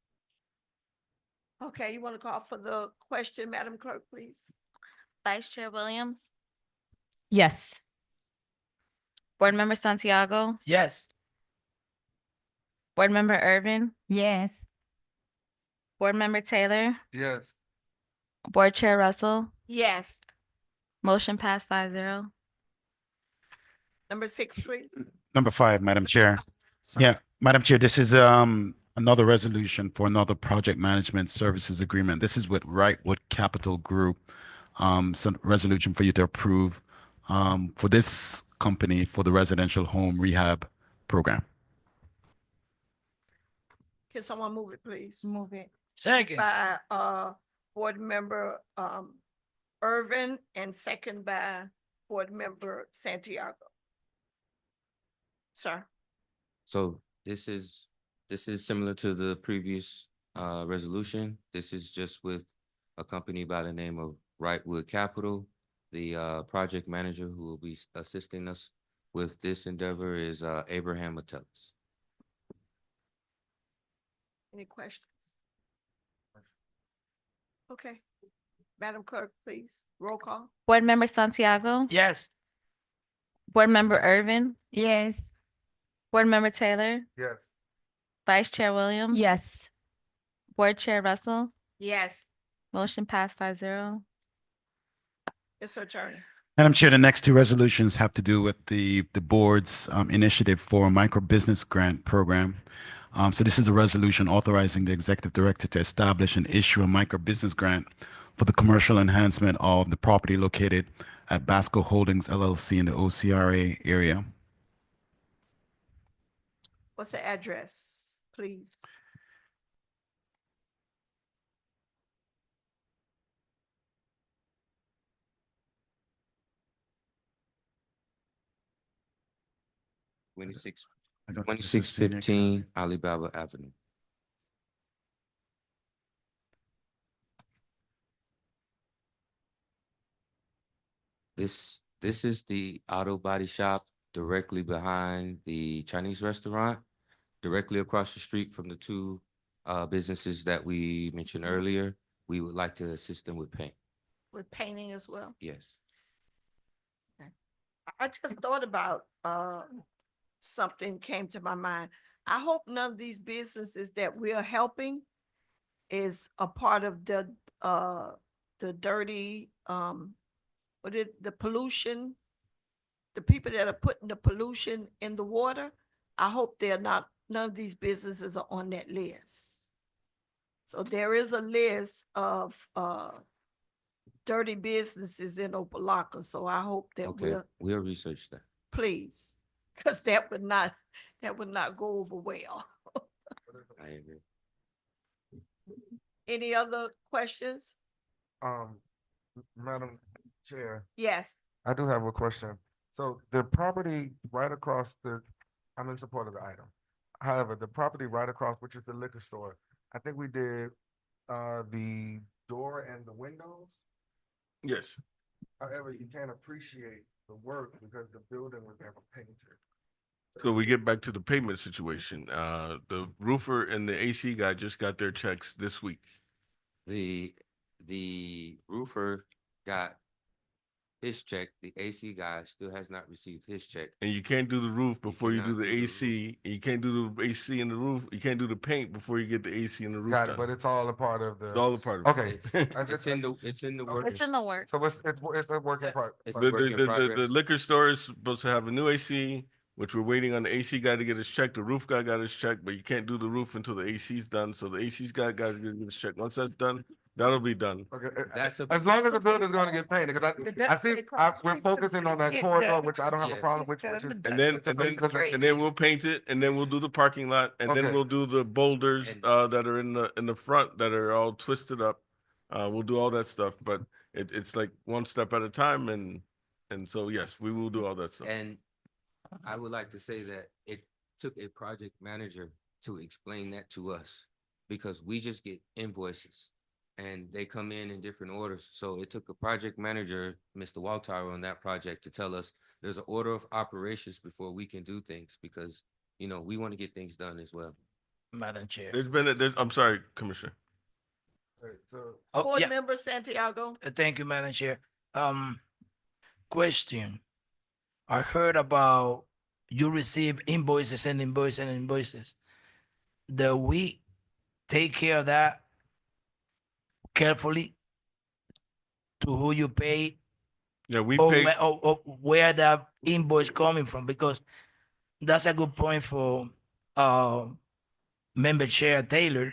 Okay, you want to call for the question, Madam Clerk, please? Vice Chair Williams, Yes. Board Member Santiago, Yes. Board Member Irvin, Yes. Board Member Taylor, Yes. Board Chair Russell, Yes. motion passed 5-0. Number 6, please. Number 5, Madam Chair. Yeah, Madam Chair, this is another resolution for another project management services agreement. This is with Wrightwood Capital Group. Some resolution for you to approve for this company for the residential home rehab program. Can someone move it, please? Move it. Second. By, Board Member, Irvin, and second by Board Member Santiago. Sir, So this is similar to the previous resolution. This is just with a company by the name of Wrightwood Capital. The project manager who will be assisting us with this endeavor is Abraham Metellus. any questions? Okay. Madam Clerk, please, roll call. Board Member Santiago, Yes. Board Member Irvin, Yes. Board Member Taylor, Yes. Vice Chair Williams. Yes. Board Chair Russell, Yes, motion passed 5-0. it's her turn. Madam Chair, the next two resolutions have to do with the board's initiative for a micro business grant program. So this is a resolution authorizing the executive director to establish and issue a micro business grant for the commercial enhancement of the property located at Basco Holdings LLC in the OCRA area. What's the address, please? I don't know if this is 2615 Alibaba Avenue. This is the auto body shop directly behind the Chinese restaurant, directly across the street from the two businesses that we mentioned earlier. We would like to assist them with paint. With painting as well? Yes. I just thought about, something came to my mind. I hope none of these businesses that we are helping is a part of the dirty, the pollution, the people that are putting the pollution in the water. I hope they're not, none of these businesses are on that list. So there is a list of, dirty businesses in Opa-locka, so I hope that Okay, we'll research that. please, because that would not go over well. I agree. Any other questions? Madam Chair, Yes, I do have a question. So the property right across I'm in support of the item. However, the property right across, which is the liquor store, I think we did the door and the windows. Yes. However, you can't appreciate the work because the building was never painted. So we get back to the payment situation. The roofer and the AC guy just got their checks this week. The roofer got his check. The AC guy still has not received his check. And you can't do the roof before you do cannot the do the AC. And you can't do the AC in the roof. You can't do the paint before you get the AC and the roof Got done. it, but it's all a part of the. It's all a part of it. Okay. It's in the work. It's in the work. So it's a work in part. It's The, work in the progress. liquor store is supposed to have a new AC, which we're waiting on the AC guy to get his check. The roof guy got his check, but you can't do the roof until the AC's done. So the AC's guy got to get his check. Once that's done, that'll be done. Okay, That's a- as long as the building's gonna get painted, because I see, we're focusing on that corridor, which I don't have a Yes. problem with, which is. And then we'll paint it, and then we'll do the parking lot, and then Okay. we'll do the boulders And- that are in the front that are all twisted up. We'll do all that stuff, but it's like one step at a time, and so yes, we will do all that stuff. And I would like to say that it took a project manager to explain that to us, because we just get invoices and they come in different orders. So it took a project manager, Mr. Waltaro, on that project to tell us there's an order of operations before we can do things, because, we want to get things done as well. Madam Chair. I'm sorry, Commissioner. Alright, so, Oh, Board yeah. Member Santiago. Thank you, Madam Chair. Question. I heard about you receive invoices and invoices and invoices. Do we take care of that carefully to who you pay Yeah, we or pay. where the invoice coming from? Because that's a good point for Member Chair Taylor,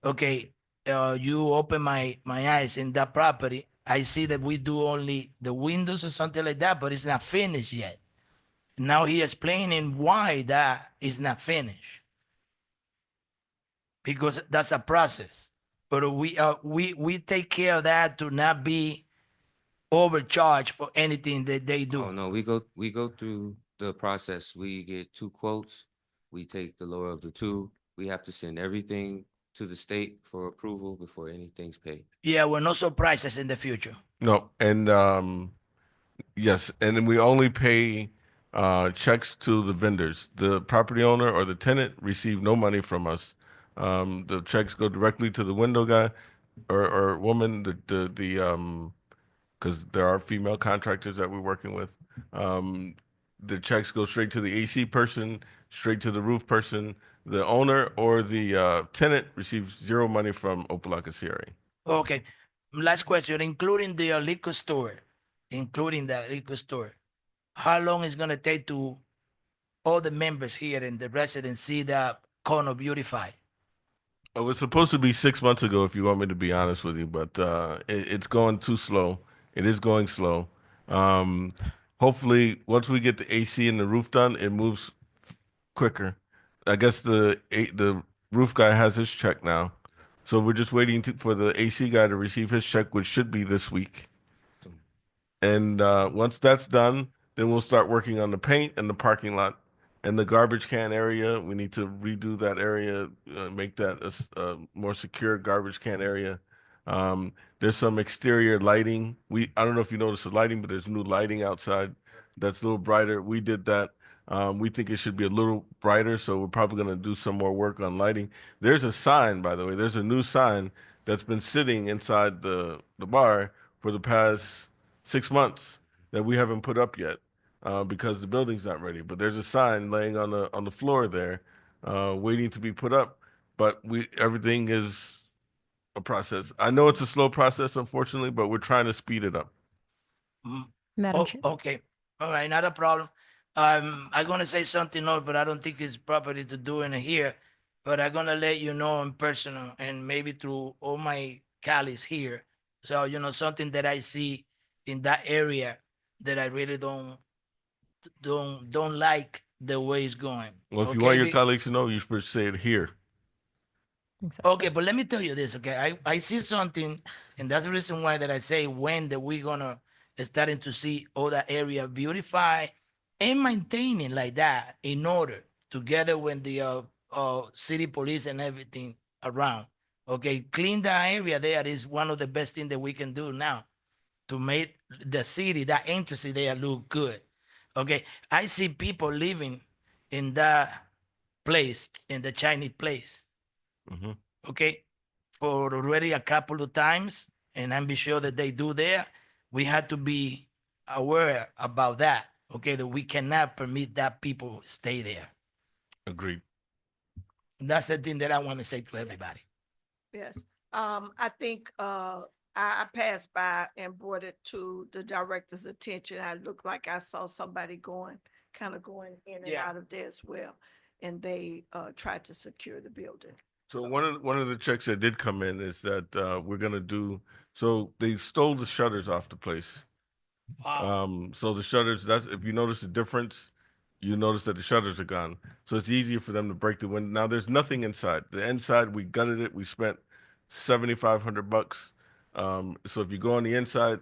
okay, you open my eyes in that property. I see that we do only the windows or something like that, but it's not finished yet. Now he explaining why that is not finished. Because that's a process. But we take care of that to not be overcharged for anything that they do. Oh, no, we go through the process. We get 2 quotes. We take the lower of the 2. We have to send everything to the state for approval before anything's paid. Yeah, well, no surprises in the future. No, and yes, and then we only pay checks to the vendors. The property owner or the tenant receive no money from us. The checks go directly to the window guy or woman, because there are female contractors that we're working with. The checks go straight to the AC person, straight to the roof person. The owner or the tenant receives zero money from Opa-locka CRA. Okay. Last question, including the liquor store, including the liquor store, how long is gonna take to all the members here in the residence see the corner beautified? It was supposed to be 6 months ago, if you want me to be honest with you, but it's going too slow. It is going slow. Um, Hopefully, once we get the AC and the roof done, it moves quicker. I guess the roof guy has his check now, so we're just waiting for the AC guy to receive his check, which should be this week. And once that's done, then we'll start working on the paint and the parking lot and the garbage can area. We need to redo that area, make that a more secure garbage can area. There's some exterior lighting. I don't know if you noticed the lighting, but there's new lighting outside that's a little brighter. We did that. We think it should be a little brighter, so we're probably going to do some more work on lighting. There's a sign, by the way. There's a new sign that's been sitting inside the bar for the past 6 months that we haven't put up yet because the building's not ready. But there's a sign laying on the floor there, waiting to be put up. But everything is a process. I know it's a slow process, unfortunately, but we're trying to speed it up. Madam Oh, Chair. okay. All right, not a problem. I'm gonna say something else, but I don't think it's property to do in here. But I'm gonna let you know in personal and maybe through all my colleagues here. So, something that I see in that area that I really don't like the way it's going. Well, if you Okay, want your colleagues to know, you should say it here. Okay, but let me tell you this, okay? I see something, and that's the reason why that I say when that we're gonna starting to see all that area beautify and maintaining like that in order together with the city police and everything around. Okay, clean that area there is one of the best things that we can do now to make the city, that entrance there look good. Okay, I see people living in that place, in the Chinese place. Mm-hmm. Okay, for already a couple of times, and I'm be sure that they do there. We have to be aware about that. Okay, that we cannot permit that people stay there. Agreed. That's the thing that I want to say to everybody. Yes, I think, I passed by and brought it to the director's attention. I looked like I saw somebody kind of going in and Yeah. out of there as well. And they, tried to secure the building. So one of the checks that did come in is that we're gonna do. So they stole the shutters off the place. Wow. So the shutters. That's if you notice the difference, you notice that the shutters are gone. So it's easier for them to break the window. Now there's nothing inside. The inside we gutted it. We spent $7,500. So if you go on the inside,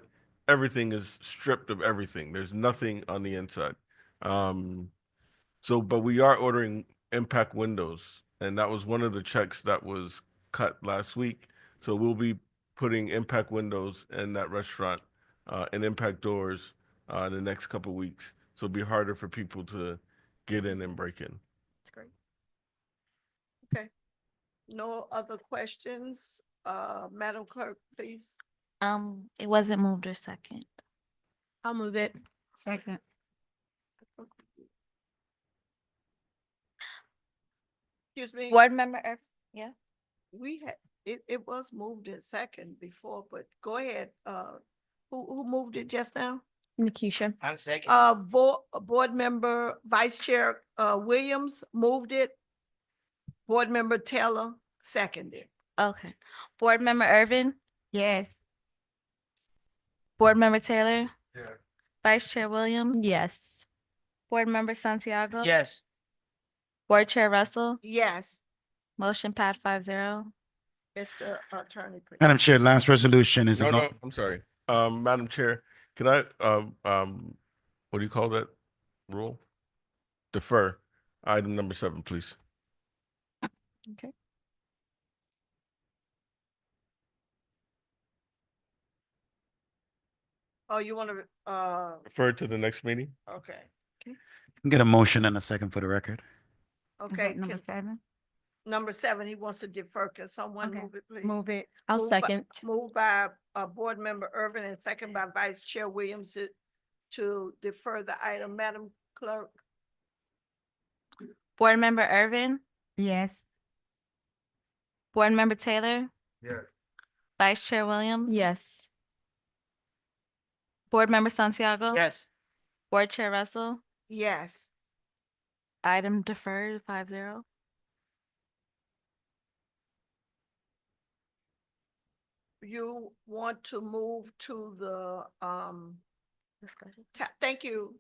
everything is stripped of everything. There's nothing on the inside. But we are ordering impact windows, and that was one of the checks that was cut last week. So we'll be putting impact windows in that restaurant and impact doors in the next couple of weeks. So it'll be harder for people to get in and break in. That's great. Okay. No other questions? Madam Clerk, please. It wasn't moved or second. I'll move it. Second. Excuse me, Board Member yeah. we had, it was moved in second before, but go ahead. Who moved it just now? Nikisha. I'm second. Board Member Vice Chair, Williams moved it. Board Member Taylor seconded. Okay. Board Member Irvin, Yes. Board Member Taylor, Yeah. Vice Chair Williams, Yes. Board Member Santiago. Yes. Board Chair Russell, Yes, motion passed 5-0. Mr. Attorney. please. Madam Chair, last resolution is. No, I'm sorry. Madam Chair, can I, what do you call that rule? Defer item number 7, please. Okay. Oh, you want to, Defer to the next meeting? okay, Get a motion and a second for the record. Is okay. that number can- 7? Number 7, he wants to defer. Can someone Okay. move it, please? Move it. I'll Moved by- second. Moved by Board Member Irvin and second by Vice Chair Williams to defer the item. Madam Clerk? Board Member Irvin, Yes. Board Member Taylor, Yes. Vice Chair Williams, Yes. Board Member Santiago. Yes. Board Chair Russell, Yes. item deferred 5-0. You want to move to the, Discussion. thank you,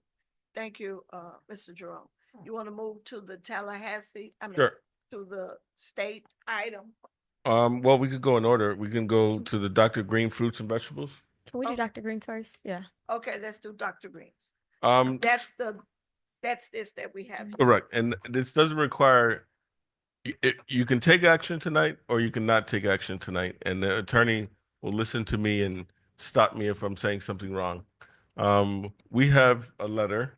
Mr. Jerome. You want to move to the Tallahassee, I mean, Sure. to the state item? Well, we could go in order. We can go to the Dr. Green fruits and vegetables. Can we do Okay. Dr. Green's first? Yeah. Okay, let's do Dr. Green's. Um, That's this that we have. here. correct. And this doesn't require, you can take action tonight or you cannot take action tonight. And the attorney will listen to me and stop me if I'm saying something wrong. We have a letter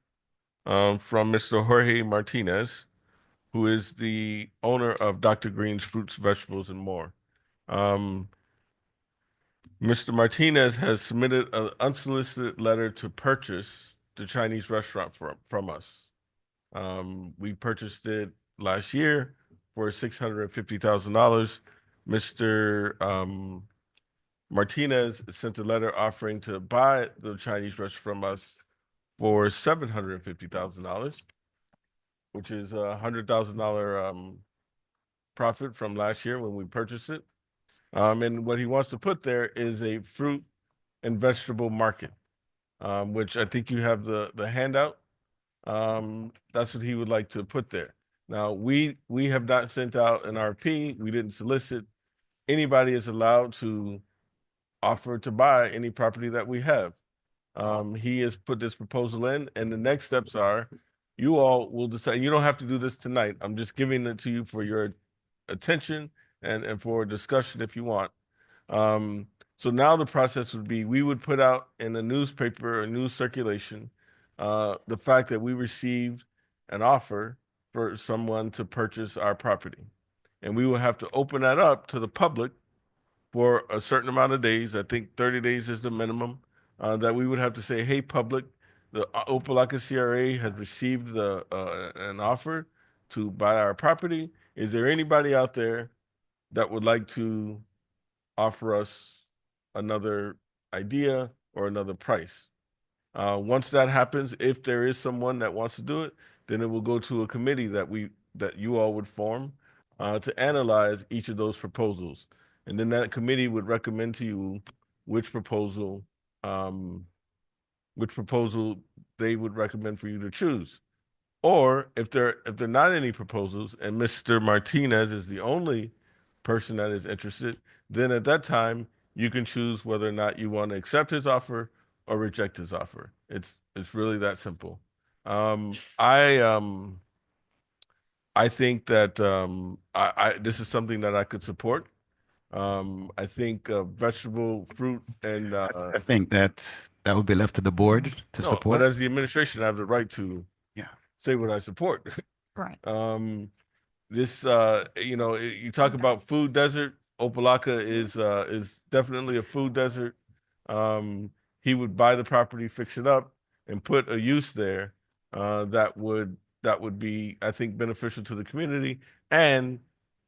from Mr. Jorge Martinez, who is the owner of Dr. Green's Fruits, Vegetables, and More. Mr. Martinez has submitted an unsolicited letter to purchase the Chinese restaurant from us. We purchased it last year for $650,000. Mr. Martinez sent a letter offering to buy the Chinese restaurant from us for $750,000, which is $100,000 profit from last year when we purchased it. And what he wants to put there is a fruit and vegetable market, which I think you have the handout. That's what he would like to put there. Now, we have not sent out an RP. We didn't solicit. Anybody is allowed to offer to buy any property that we have. He has put this proposal in, and the next steps are you all will decide. You don't have to do this tonight. I'm just giving it to you for your attention and for discussion if you want. So now the process would be we would put out in a newspaper or news circulation the fact that we received an offer for someone to purchase our property. And we will have to open that up to the public for a certain amount of days. I think 30 days is the minimum that we would have to say, hey, public, the Opa-locka CRA has received an offer to buy our property. Is there anybody out there that would like to offer us another idea or another price? Once that happens, if there is someone that wants to do it, then it will go to a committee that you all would form to analyze each of those proposals. And then that committee would recommend to you which proposal they would recommend for you to choose. Or if there are not any proposals and Mr. Martinez is the only person that is interested, then at that time you can choose whether or not you want to accept his offer or reject his offer. It's really that simple. I think that this is something that I could support. I think vegetable, fruit, and I think that would be left to the board to no, support. but as the administration, I have the right to say what I support. Right. This you talk about food desert. Opa-locka is definitely a food desert. He would buy the property, fix it up, and put a use there that would be, I think, beneficial to the community. And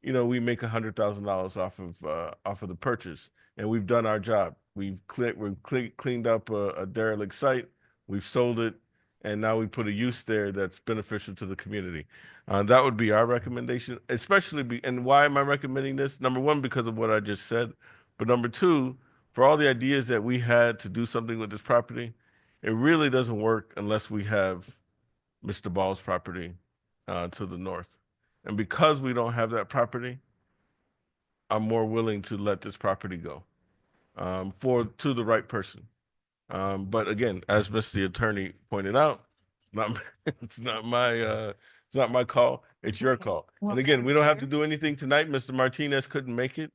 we make $100,000 off of the purchase, and we've done our job. We've cleaned up a derelict site. We've sold it, and now we put a use there that's beneficial to the community. That would be our recommendation, and why am I recommending this? Number one, because of what I just said, but number two, for all the ideas that we had to do something with this property, it really doesn't work unless we have Mr. Ball's property to the north. And because we don't have that property, I'm more willing to let this property go to the right person. But again, as Mr. Attorney pointed out, not it's not my call. It's your call. And again, we don't have to do anything tonight. Mr. Martinez couldn't make it.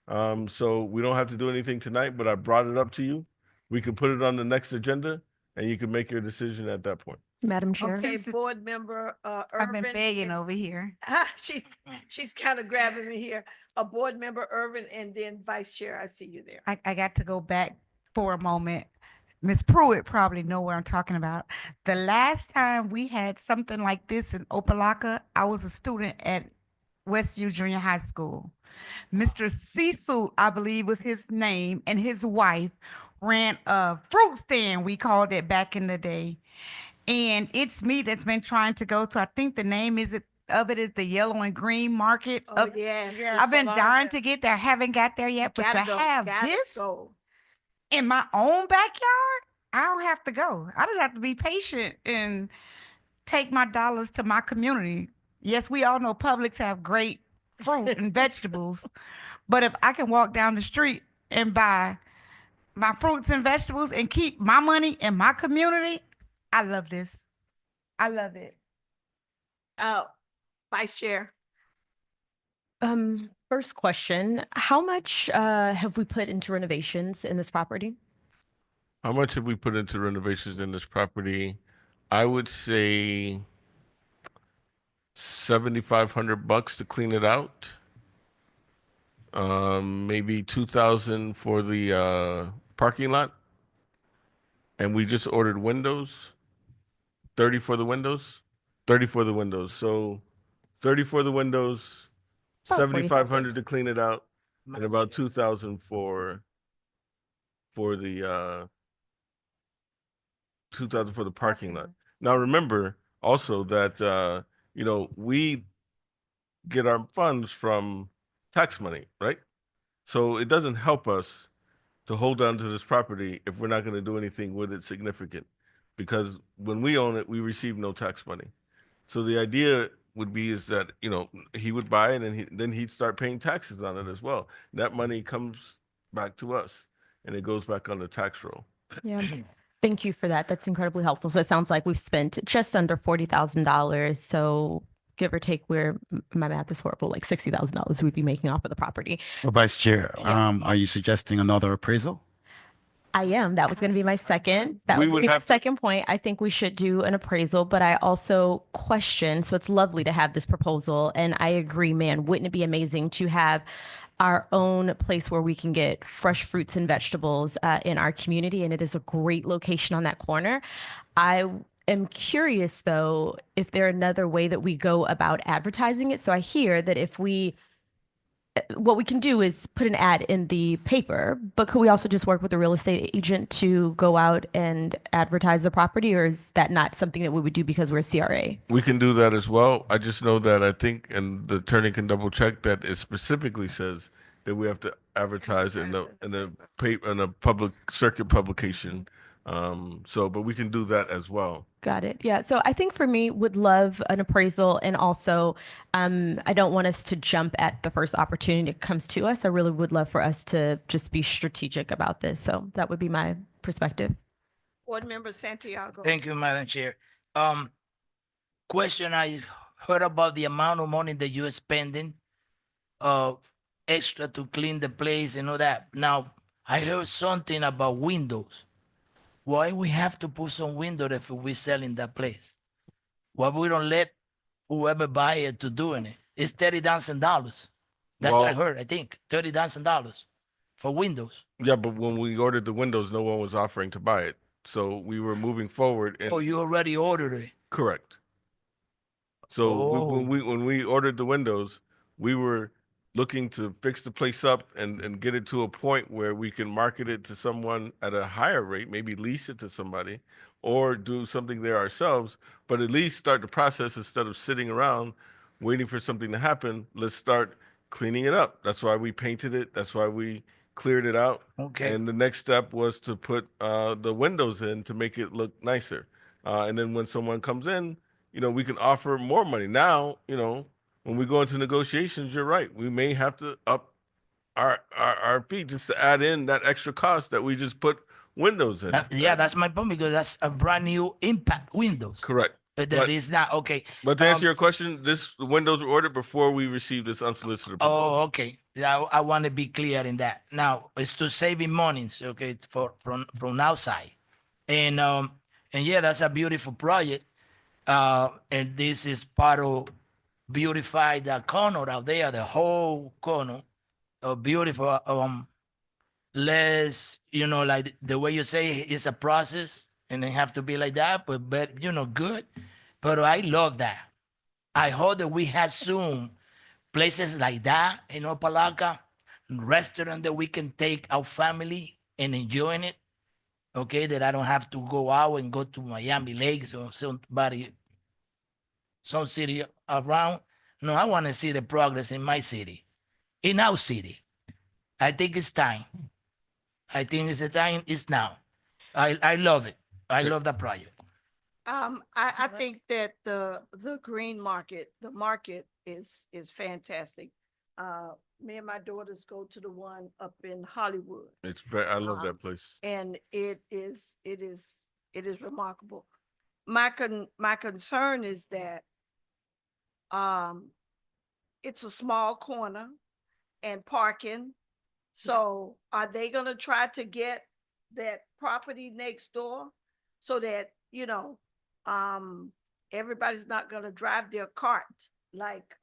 So we don't have to do anything tonight, but I brought it up to you. We can put it on the next agenda and you can make your decision at that point. Madam Chair. Okay, Board Member I've been Irvin. begging over here. She's kind of grabbing me here. Board Member Irvin and then Vice Chair. I see you there. I got to go back for a moment. Miss Pruitt probably know what I'm talking about. The last time we had something like this in Opa-locka, I was a student at Westview Junior High School. Mr. Cecil, I believe was his name, and his wife ran a fruit stand, we called it back in the day. And it's me that's been trying to go to, I think the name is the Yellow and Green Market. Oh, up- yeah. I've been dying to get there, haven't got there yet, but to have this in my own backyard, I don't have to go. I just have to be patient and take my dollars to my community. Yes, we all know Publix have great fruit and vegetables, but if I can walk down the street and buy my fruits and vegetables and keep my money in my community, I love this. I love it. Vice Chair. First question, how much have we put into renovations in this property? How much have we put into renovations in this property? I would say $7,500 to clean it out. Maybe 2,000 for the parking lot. And we just ordered windows. 30 for the windows. 30 for the windows. So 30 for the windows, About 7,500 to clean it out, and about 2,000 for the 2,000 for the parking lot. Now remember also that we get our funds from tax money, right? So it doesn't help us to hold on to this property if we're not going to do anything with it significant, because when we own it, we receive no tax money. So the idea would be is that he would buy it and then he'd start paying taxes on it as well. That money comes back to us and it goes back on the tax roll. Yeah. Thank you for that. That's incredibly helpful. So it sounds like we've spent just under $40,000. So give or take, my math is horrible, like $60,000 we'd be making off of the property. Well, Vice Chair, Yes. are you suggesting another appraisal? I am. That was going to be my second. That We was would gonna be my have to- second point. I think we should do an appraisal, but I also question. So it's lovely to have this proposal, and I agree, man. Wouldn't it be amazing to have our own place where we can get fresh fruits and vegetables in our community? And it is a great location on that corner. I am curious, though, if there another way that we go about advertising it. So I hear that what we can do is put an ad in the paper, but could we also just work with a real estate agent to go out and advertise the property, or is that not something that we would do because we're a CRA? We can do that as well. I just know that I think, and the attorney can double check, that it specifically says that we have to advertise in a public circuit publication. But we can do that as well. Got it. Yeah. So I think for me, would love an appraisal, and also I don't want us to jump at the first opportunity that comes to us. I really would love for us to just be strategic about this. So that would be my perspective. Board Member Santiago. Thank you, Madam Chair. Question, I heard about the amount of money that you're spending extra to clean the place and all that. Now, I heard something about windows. Why we have to put some window if we sell in that place? Why we don't let whoever buy it to doing it? It's $30,000. That's what I heard, I think. $30,000 for windows. Yeah, but when we ordered the windows, no one was offering to buy it. So we were moving forward. And Oh, you already ordered it. correct. So Oh. when we ordered the windows, we were looking to fix the place up and get it to a point where we can market it to someone at a higher rate, maybe lease it to somebody or do something there ourselves, but at least start the process instead of sitting around waiting for something to happen. Let's start cleaning it up. That's why we painted it. That's why we cleared it out. Okay. And the next step was to put the windows in to make it look nicer. And then when someone comes in, we can offer more money. Now, when we go into negotiations, you're right. We may have to up our fee just to add in that extra cost that we just put windows in. Yeah, that's my point because that's a brand new impact windows. Correct. That is not okay. But to answer your question, the windows were ordered before we received this unsolicited proposal. Oh, okay. Yeah, I want to be clear in that. Now it's to saving monies, okay, from outside, and yeah, that's a beautiful project. And this is part of beautify the corner out there, the whole corner, beautiful. Less, like the way you say it's a process, and it have to be like that, but good. But I love that. I hope that we have soon places like that in Opa-locka, restaurant that we can take our family and enjoying it. Okay, that I don't have to go out and go to Miami Lakes or some city around. No, I want to see the progress in my city, in our city. I think it's time. I think it's the time. It's now. I love it. I love the project. I think that the green market, the market is fantastic. Me and my daughters go to the one up in Hollywood, I love that place. and it is remarkable. My concern is that it's a small corner and parking. So are they gonna try to get that property next door so that, everybody's not gonna drive their cart like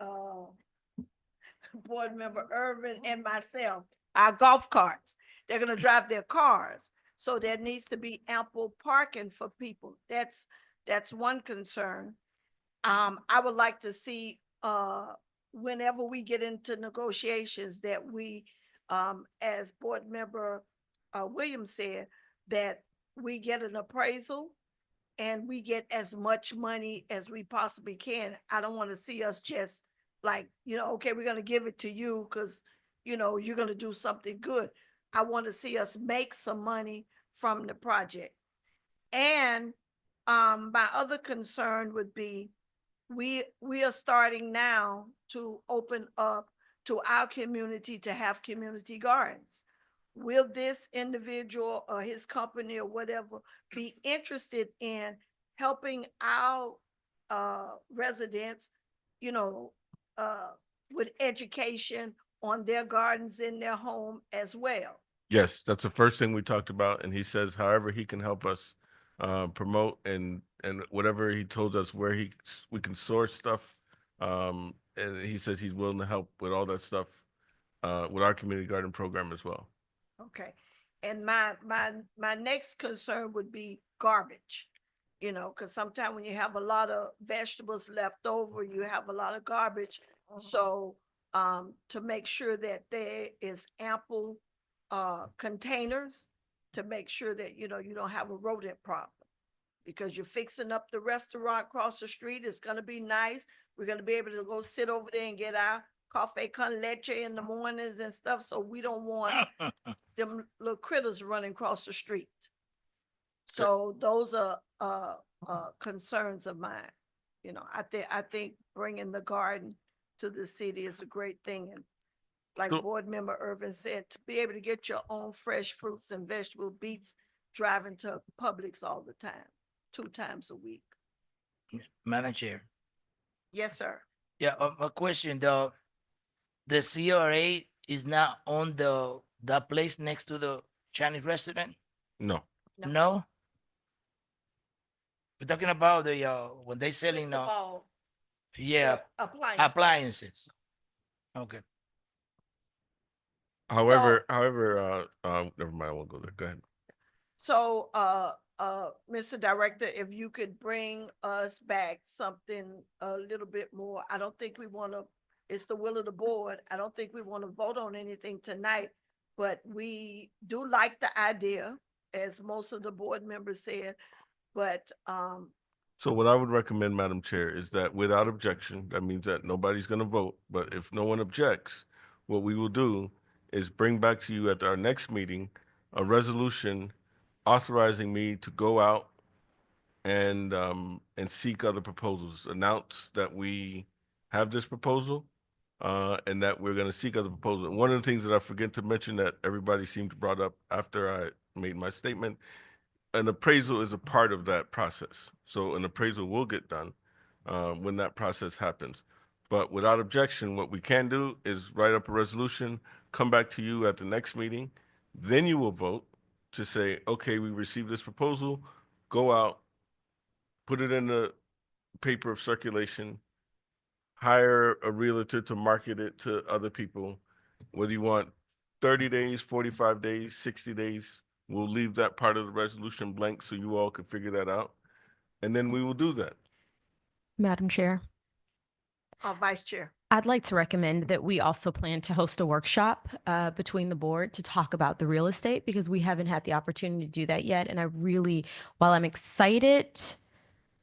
board member Irvin and myself, our golf carts. They're gonna drive their cars. So there needs to be ample parking for people. That's one concern. I would like to see whenever we get into negotiations that we, as board member Williams said, that we get an appraisal and we get as much money as we possibly can. I don't want to see us just like, okay, we're going to give it to you because, you're going to do something good. I want to see us make some money from the project. And my other concern would be, we are starting now to open up to our community to have community gardens. Will this individual or his company or whatever be interested in helping our residents, with education on their gardens in their home as well? Yes, that's the first thing we talked about. And he says, however he can help us promote and whatever he told us where we can source stuff. And he says he's willing to help with all that stuff with our community garden program as well. Okay. And my next concern would be garbage, because sometimes when you have a lot of vegetables left over, you have a lot of garbage. So to make sure that there is ample containers to make sure that, you don't have a rodent problem, because you're fixing up the restaurant across the street. It's going to be nice. We're going to be able to go sit over there and get our cafe con leche in the mornings and stuff. So we don't want them little critters running across the street. So those are concerns of mine. I think bringing the garden to the city is a great thing. And like board member Irvin said, to be able to get your own fresh fruits and vegetable beets driving to Publix all the time, 2 times a week. Madam Chair. Yes, sir. Yeah, a question though. The CRA is not on the place next to the Chinese restaurant? No. No? We're talking about the when they selling Mr. Ball, yeah, appliances. Okay. However, never mind, I won't go there. Go ahead. So, Mr. Director, if you could bring us back something a little bit more. I don't think we want to it's the will of the board. I don't think we want to vote on anything tonight, but we do like the idea, as most of the board members said, but, So what I would recommend, Madam Chair, is that without objection, that means that nobody's going to vote, but if no one objects, what we will do is bring back to you at our next meeting a resolution authorizing me to go out and seek other proposals, announce that we have this proposal, and that we're going to seek other proposals. And one of the things that I forget to mention that everybody seemed to brought up after I made my statement, an appraisal is a part of that process. So an appraisal will get done when that process happens. But without objection, what we can do is write up a resolution, come back to you at the next meeting. Then you will vote to say, okay, we received this proposal, go out, put it in the paper of circulation, hire a realtor to market it to other people, whether you want 30 days, 45 days, 60 days. We'll leave that part of the resolution blank so you all can figure that out. And then we will do that. Madam Chair, Vice Chair. I'd like to recommend that we also plan to host a workshop between the board to talk about the real estate, because we haven't had the opportunity to do that yet. And I really, while I'm excited,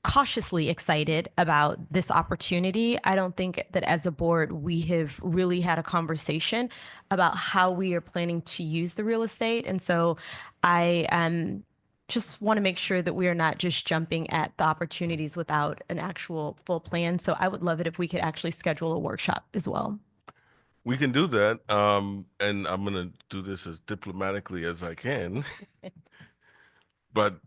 cautiously excited about this opportunity, I don't think that as a board, we have really had a conversation about how we are planning to use the real estate. And so I just want to make sure that we are not just jumping at the opportunities without an actual full plan. So I would love it if we could actually schedule a workshop as well. We can do that. And I'm going to do this as diplomatically as I can. But,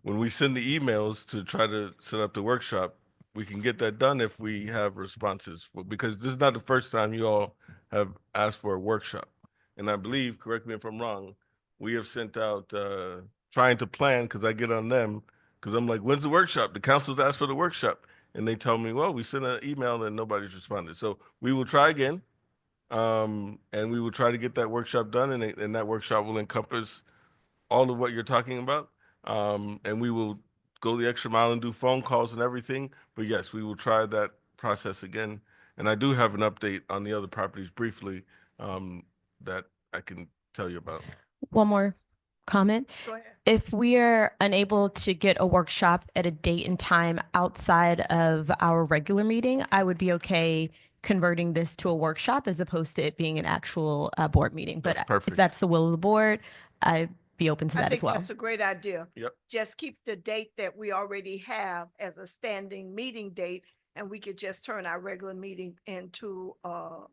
when we send the emails to try to set up the workshop, we can get that done if we have responses. Because this is not the first time you all have asked for a workshop. And I believe, correct me if I'm wrong, we have sent out trying to plan, because I get on them, because I'm like, when's the workshop? The council's asked for the workshop. And they tell me, well, we sent an email and nobody's responded. So we will try again. And we will try to get that workshop done. And that workshop will encompass all of what you're talking about. And we will go the extra mile and do phone calls and everything. But yes, we will try that process again. And I do have an update on the other properties briefly that I can tell you about. One more comment. Go ahead. If we are unable to get a workshop at a date and time outside of our regular meeting, I would be okay converting this to a workshop as opposed to it being an actual board meeting. But That's perfect. if that's the will of the board, I'd be open to I that think as well. that's a great idea. Yep. Just keep the date that we already have as a standing meeting date, and we could just turn our regular meeting into a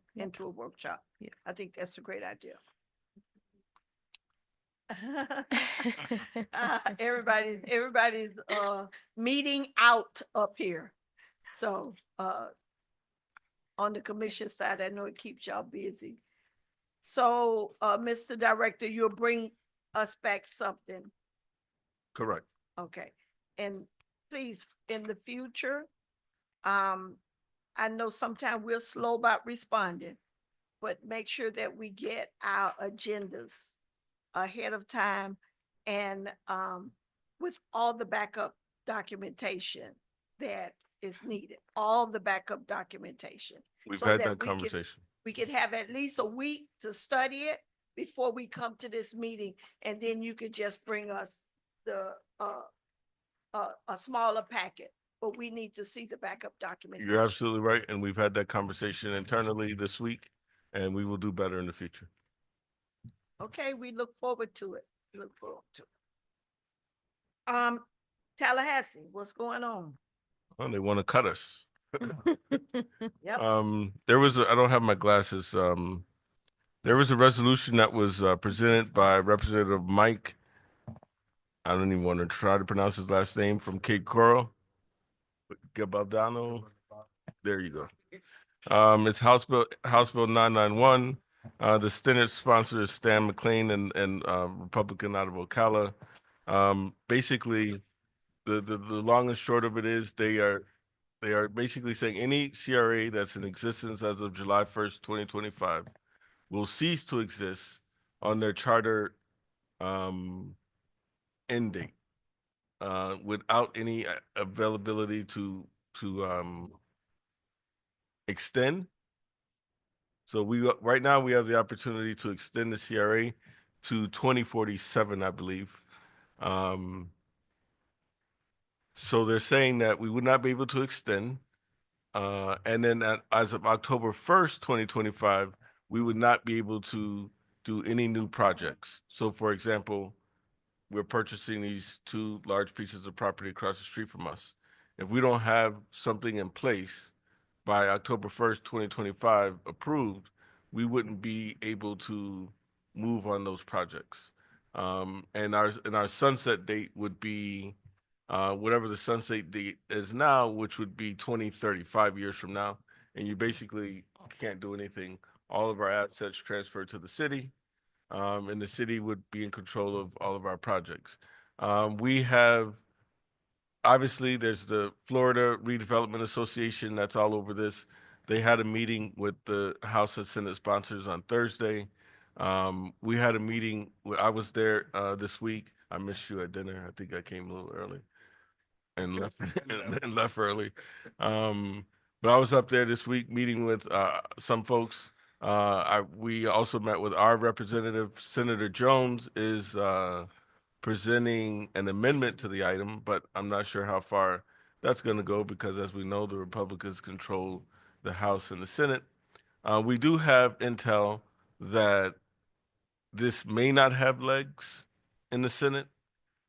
workshop. Yeah. I think that's a great idea. Everybody's meeting out up here. So on the commission side, I know it keeps y'all busy. So Mr. Director, you'll bring us back something. Correct. Okay. And please, in the future, I know sometimes we're slow about responding, but make sure that we get our agendas ahead of time and with all the backup documentation that is needed, all the backup documentation. We've so had that that conversation. We could have at least a week to study it before we come to this meeting, and then you could just bring us the a smaller packet. But we need to see the backup documentation. You're absolutely right. And we've had that conversation internally this week, and we will do better in the future. Okay, we look forward to it. Look forward to it. Tallahassee, what's going on? Well, they want to cut us. Yep. I don't have my glasses. There was a resolution that was presented by Representative Mike. I don't even want to try to pronounce his last name, from Cape Coral. Gabaldano. There you go. It's House Bill 991. The Senate sponsor is Stan McLean and Republican out of Ocala. Basically, the long and short of it is they are basically saying any CRA that's in existence as of July 1st, 2025 will cease to exist on their charter end date without any availability to extend So right now we have the opportunity to extend the CRA to 2047, I believe. So they're saying that we would not be able to extend. And then as of October 1st, 2025, we would not be able to do any new projects. So for example, we're purchasing these 2 large pieces of property across the street from us. If we don't have something in place by October 1st, 2025 approved, we wouldn't be able to move on those projects. And our sunset date would be whatever the sunset date is now, which would be 2035 years from now. And you basically can't do anything. All of our assets transfer to the city, and the city would be in control of all of our projects. We have, obviously, there's the Florida Redevelopment Association that's all over this. They had a meeting with the House and Senate sponsors on Thursday. We had a meeting, I was there this week. I missed you at dinner. I think I came a little early and left and left early. But I was up there this week meeting with some folks. We also met with our representative. Senator Jones is presenting an amendment to the item, but I'm not sure how far that's going to go because, as we know, the Republicans control the House and the Senate. We do have intel that this may not have legs in the Senate.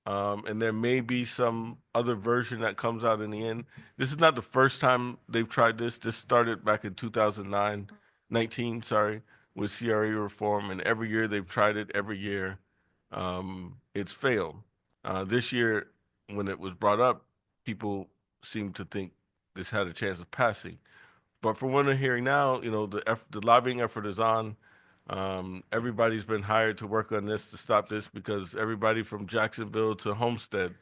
And there may be some other version that comes out in the end. This is not the first time they've tried this. This started back in 2019, with CRA reform, and every year they've tried it. Every year, it's failed. This year, when it was brought up, people seemed to think this had a chance of passing. But from what I'm hearing now, the lobbying effort is on. Everybody's been hired to work on this to stop this because everybody from Jacksonville to Homestead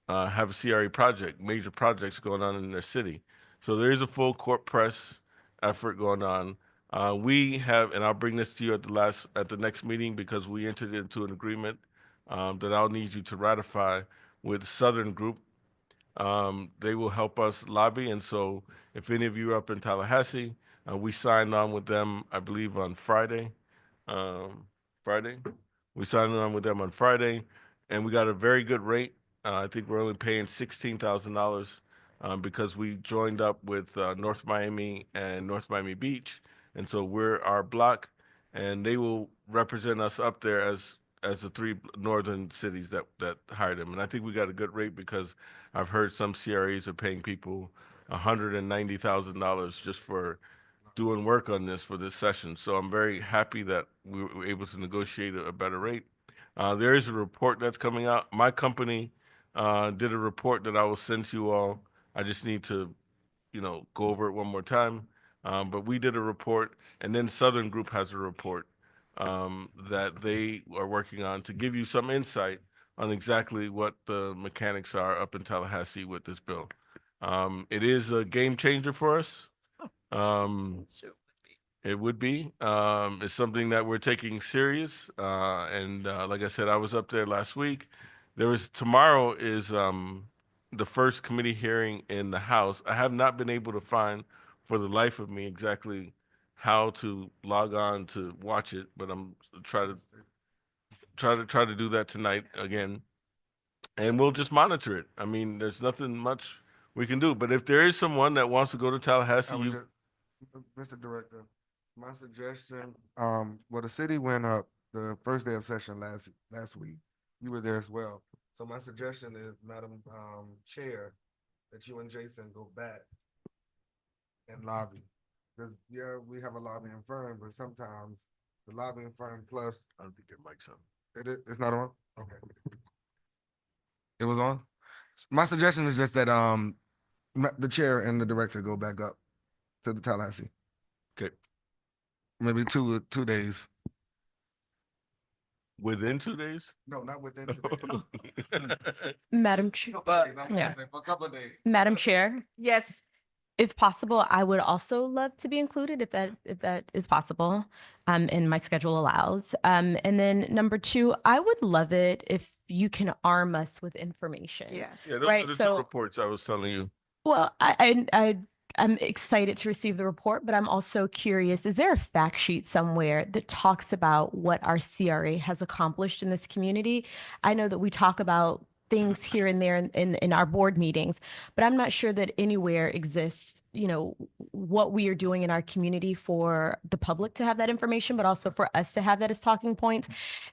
have a CRA project, major projects going on in their city. So there is a full court press effort going on. We have, and I'll bring this to you at the next meeting because we entered into an agreement that I'll need you to ratify with Southern Group. They will help us lobby, and so if any of you are up in Tallahassee, we signed on with them, I believe, on Friday. We signed on with them on Friday, and we got a very good rate. I think we're only paying $16,000 because we joined up with North Miami and North Miami Beach, and so we're our block, and they will represent us up there as the 3 northern cities that hired them. And I think we got a good rate because I've heard some CRAs are paying people $190,000 just for doing work on this for this session. So I'm very happy that we were able to negotiate a better rate. There is a report that's coming out. My company did a report that I will send to you all. I just need to, go over it one more time. But we did a report, and then Southern Group has a report that they are working on to give you some insight on exactly what the mechanics are up in Tallahassee with this bill. It is a game changer for us. It would be. It's something that we're taking serious. And like I said, I was up there last week. Tomorrow is the first committee hearing in the House. I have not been able to find for the life of me exactly how to log on to watch it, but I'm try to do that tonight again. And we'll just monitor it. I mean, there's nothing much we can do. But if there is someone that wants to go to Tallahassee, Mr. Director, my suggestion, well, the city went up the first day of session last week. You were there as well. So my suggestion is, Madam Chair, that you and Jason go back and lobby. Because, yeah, we have a lobbying firm, but sometimes the lobbying firm plus. I don't think your mic's on. It's not on? Okay. It was on? My suggestion is just that the chair and the director go back up to the Tallahassee. Okay. Maybe two days. Within 2 days? No, not within 2 days. Madam Chair. Yeah. For a couple of days. Madam Chair, Yes, if possible, I would also love to be included if that is possible, and my schedule allows. And then number 2, I would love it if you can arm us with information. yes. Yeah, those Right, are the 2 so- reports I was telling you. Well, I I'm excited to receive the report, but I'm also curious, is there a fact sheet somewhere that talks about what our CRA has accomplished in this community? I know that we talk about things here and there in our board meetings, but I'm not sure that anywhere exists, what we are doing in our community for the public to have that information, but also for us to have that as talking points.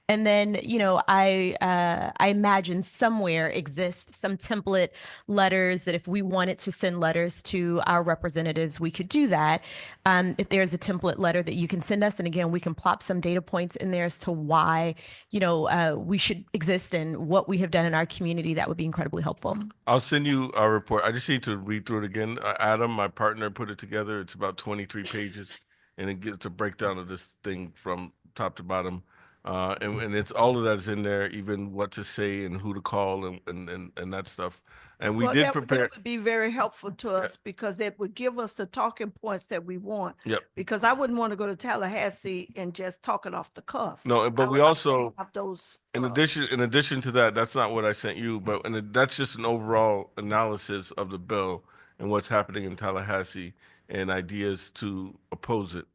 And then, I imagine somewhere exists some template letters that if we wanted to send letters to our representatives, we could do that. If there's a template letter that you can send us, and again, we can plop some data points in there as to why, we should exist and what we have done in our community, that would be incredibly helpful. I'll send you a report. I just need to read through it again. Adam, my partner, put it together. It's about 23 pages, and it gives a breakdown of this thing from top to bottom. And it's all of that is in there, even what to say and who to call and that stuff. And we Well, did that prepare. would be very helpful to us because that would give us the talking points that we want. Yep. Because I wouldn't want to go to Tallahassee and just talk it off the cuff. No, I but we would like to also, have those. in addition to that, that's not what I sent you, but that's just an overall analysis of the bill and what's happening in Tallahassee and ideas to oppose it.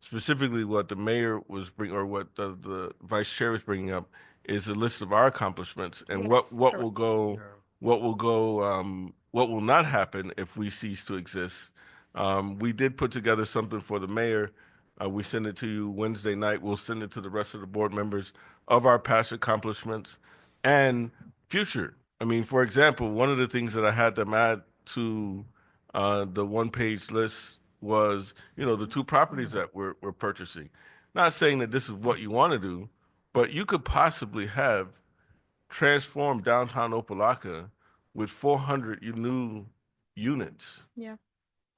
Specifically, what the mayor was bringing, or what the vice chair was bringing up, is a list of our accomplishments and Yes, what correct. will go, what will not happen if we cease to exist. We did put together something for the mayor. We send it to you Wednesday night. We'll send it to the rest of the board members of our past accomplishments and future. I mean, for example, one of the things that I had them add to the one-page list was, the 2 properties that we're purchasing. Not saying that this is what you want to do, but you could possibly have transformed downtown Opa-locka with 400 new units. Yeah.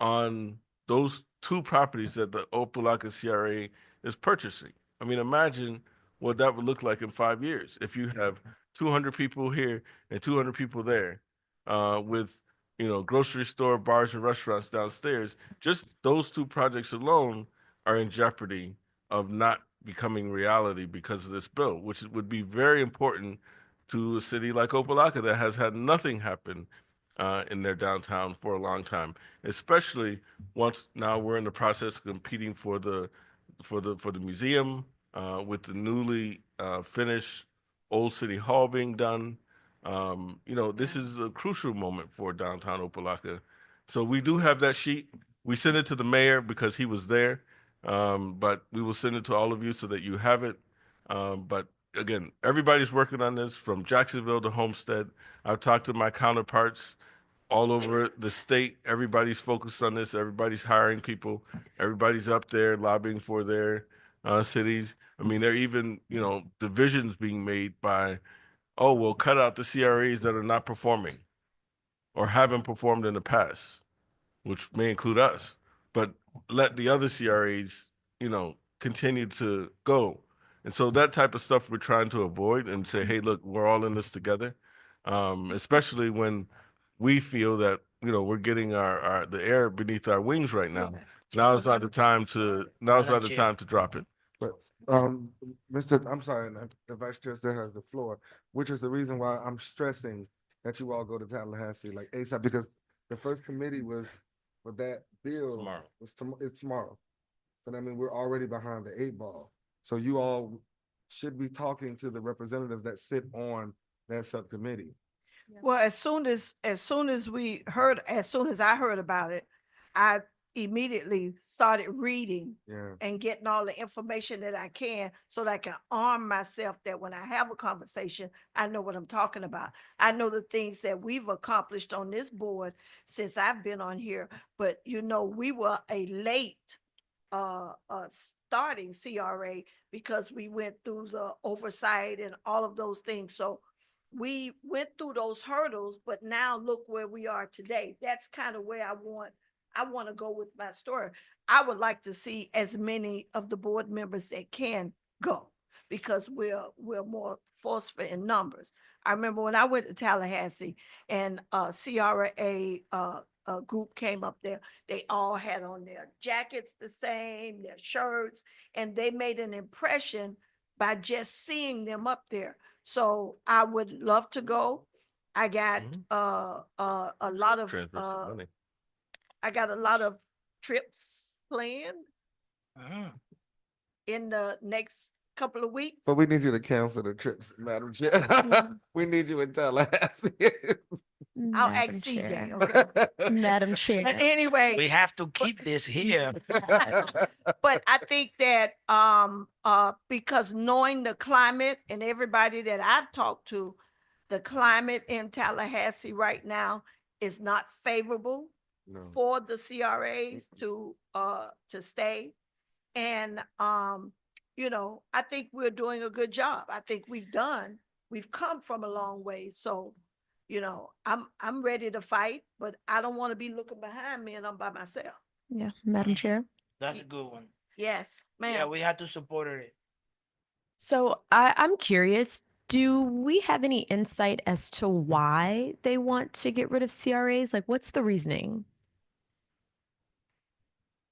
On those 2 properties that the Opa-locka CRA is purchasing. I mean, imagine what that would look like in 5 years if you have 200 people here and 200 people there, with grocery store, bars, and restaurants downstairs. Just those 2 projects alone are in jeopardy of not becoming reality because of this bill, which would be very important to a city like Opa-locka that has had nothing happen in their downtown for a long time, especially once now we're in the process of competing for the museum with the newly finished Old City Hall being done. This is a crucial moment for downtown Opa-locka. So we do have that sheet. We sent it to the mayor because he was there, but we will send it to all of you so that you have it. But again, everybody's working on this from Jacksonville to Homestead. I've talked to my counterparts all over the state. Everybody's focused on this. Everybody's hiring people. Everybody's up there lobbying for their cities. I mean, there are even, divisions being made by, oh, we'll cut out the CRAs that are not performing or haven't performed in the past, which may include us, but let the other CRAs, continue to go. And so that type of stuff we're trying to avoid and say, hey, look, we're all in this together, especially when we feel that, we're getting the air beneath our wings right now. Now is not the time to drop it. But, I'm sorry, and the vice chair still has the floor, which is the reason why I'm stressing that you all go to Tallahassee like ASAP, because the first committee was, with that bill. Tomorrow. It's tomorrow. But I mean, we're already behind the 8 ball. So you all should be talking to the representatives that sit on that subcommittee. Well, as soon as I heard about it, I immediately started reading Yeah. and getting all the information that I can so that I can arm myself that when I have a conversation, I know what I'm talking about. I know the things that we've accomplished on this board since I've been on here, but we were a late starting CRA because we went through the oversight and all of those things. So we went through those hurdles, but now look where we are today. That's kind of where I want to go with my story. I would like to see as many of the board members that can go because we're more forceful in numbers. I remember when I went to Tallahassee and CRA group came up there, they all had on their jackets the same, their shirts, and they made an impression by just seeing them up there. So I would love to go. I got a lot of Transfer some money. I got a lot of trips planned Mhm. in the next couple of weeks. But we need you to cancel the trips, Madam Chair. We need you in Tallahassee. I'll Madam ask CJ, Chair. okay? Madam But Chair. anyway. We have to keep this here. But I think that because knowing the climate and everybody that I've talked to, the climate in Tallahassee right now is not favorable No. for the CRAs to stay. And you know, I think we're doing a good job. I think we've come from a long way. So, you know, I'm ready to fight, but I don't want to be looking behind me and I'm by myself. Yeah, Madam Chair. That's a good one. Yes, Yeah, ma'am. we have to support it. So I'm curious, do we have any insight as to why they want to get rid of CRAs? Like, what's the reasoning?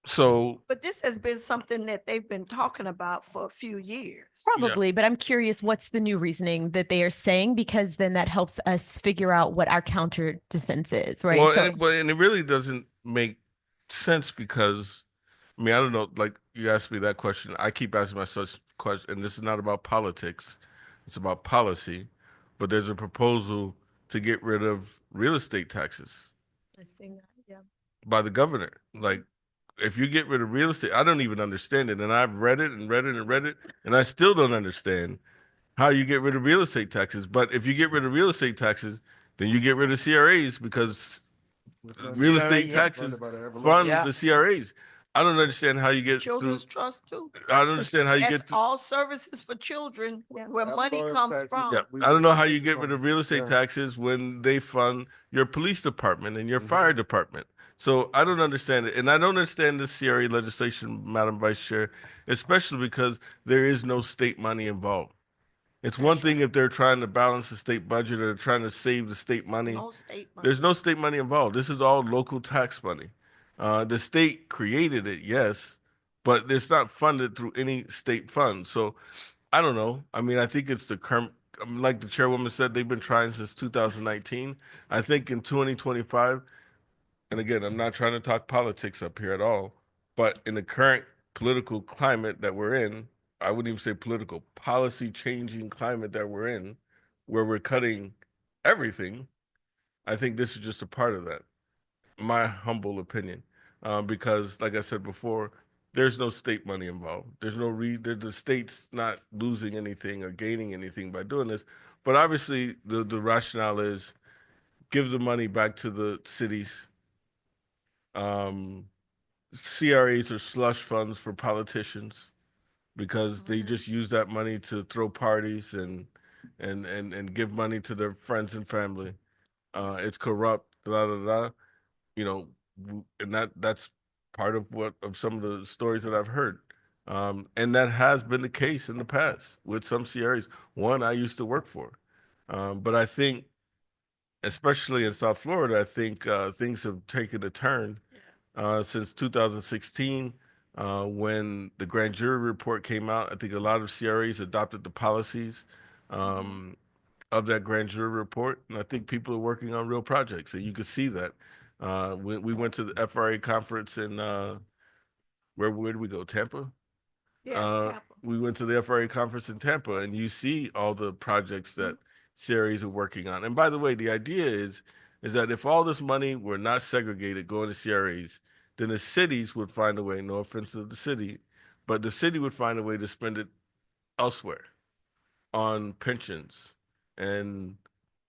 So But this has been something that they've been talking about for a few years. Probably, but I'm curious, what's the new reasoning that they are saying? Because then that helps us figure out what our counter defense is, right? well, So, and it really doesn't make sense because I mean I don't know. Like you asked me that question, I keep asking myself question, and this is not about politics; it's about policy. But there's a proposal to get rid of real estate taxes I've seen that, yeah. by the governor. Like if you get rid of real estate, I don't even understand it, and I've read it and read it and read it, and I still don't understand how you get rid of real estate taxes. But if you get rid of real estate taxes, then you get rid of CRAs because real CRA, estate yeah. taxes Funded by the envelope. fund Yeah. the CRAs. I don't understand how you get through. Children's Trust too. I don't understand how you That's get through. all services for children where That's money lawyer comes taxes. from. Yeah, We- I don't know how we- you get rid of real estate Yeah. taxes when they fund your police department and your Mhm. fire department. So I don't understand it, and I don't understand this CRA legislation, Madam Vice Chair, especially because there is no state money involved. It's one That's thing right. if they're trying to balance the state budget or trying to save the state money. No state money. There's no state money involved. This is all local tax money. The state created it, yes, but it's not funded through any state fund. So I don't know. I mean, I think it's the current, like the chairwoman said, they've been trying since 2019. I think in 2025, and again, I'm not trying to talk politics up here at all, but in the current political climate that we're in, I wouldn't even say political, policy changing climate that we're in, where we're cutting everything, I think this is just a part of that, my humble opinion. Because, like I said before, there's no state money involved. There's no the state's not losing anything or gaining anything by doing this. But obviously, the rationale is give the money back to the cities. Um, CRAs are slush funds for politicians because they just use that money to throw parties and give money to their friends and family. It's corrupt, da da da. You know, and that's part of what of some of the stories that I've heard. And that has been the case in the past with some CRAs. One I used to work for, but I think, especially in South Florida, I think things have taken a turn since 2016 when the grand jury report came out. I think a lot of CRAs adopted the policies of that grand jury report, and I think people are working on real projects, and you can see that. We went to the FRA conference in where did we go? Tampa. Yes, Tampa. We went to the FRA conference in Tampa, and you see all the projects that CRAs are working on. And by the way, the idea is that if all this money were not segregated going to CRAs, then the cities would find a way. No offense to the city, but the city would find a way to spend it elsewhere on pensions and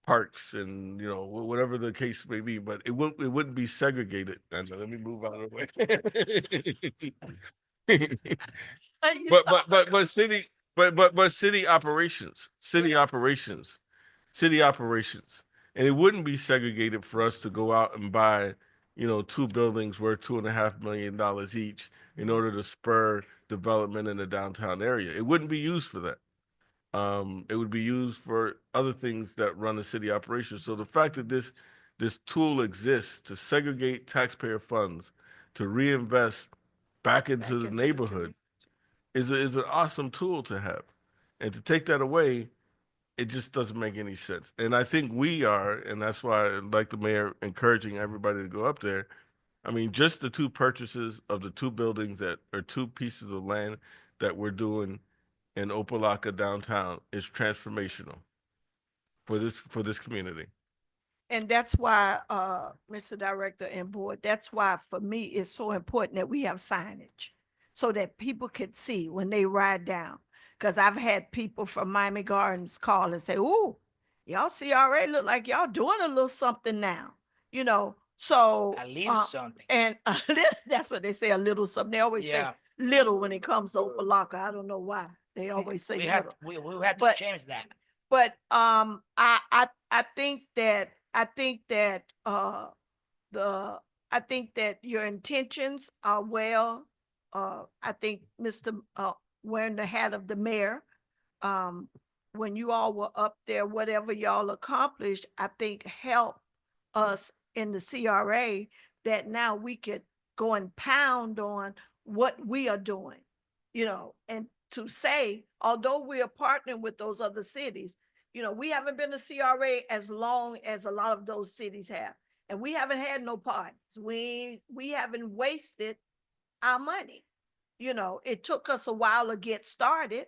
parks and whatever the case may be, but it wouldn't be segregated. And let me move out of the way. But city but city operations, and it wouldn't be segregated for us to go out and buy two buildings worth $2.5 million each in order to spur development in the downtown area. It wouldn't be used for that. It would be used for other things that run the city operations. So the fact that this tool exists to segregate taxpayer funds to reinvest back into the neighborhood is an awesome tool to have. And to take that away, it just doesn't make any sense. And I think we are, and that's why, like the mayor, encouraging everybody to go up there. I mean, just the two purchases of the two buildings that or two pieces of land that we're doing in Opa-locka downtown is transformational for this community. And that's why, Mr. Director and Board, that's why for me, it's so important that we have signage so that people can see when they ride down. Because I've had people from Miami Gardens call and say, "Ooh, y'all CRA look like y'all doing a little something now," you know, so. A little something. And that's what they say, a little something. They always say Yeah. little when it comes to Opa-locka. I don't know why. They always say We had little. we had to But- change that. But I think that I think that your intentions are well. I think Mr. Wearing the hat of the mayor, when you all were up there, whatever y'all accomplished, I think helped us in the CRA that now we could go and pound on what we are doing, you know, and to say, although we are partnering with those other cities, you know, we haven't been a CRA as long as a lot of those cities have. And we haven't had no partners. We haven't wasted our money. You know, it took us a while to get started,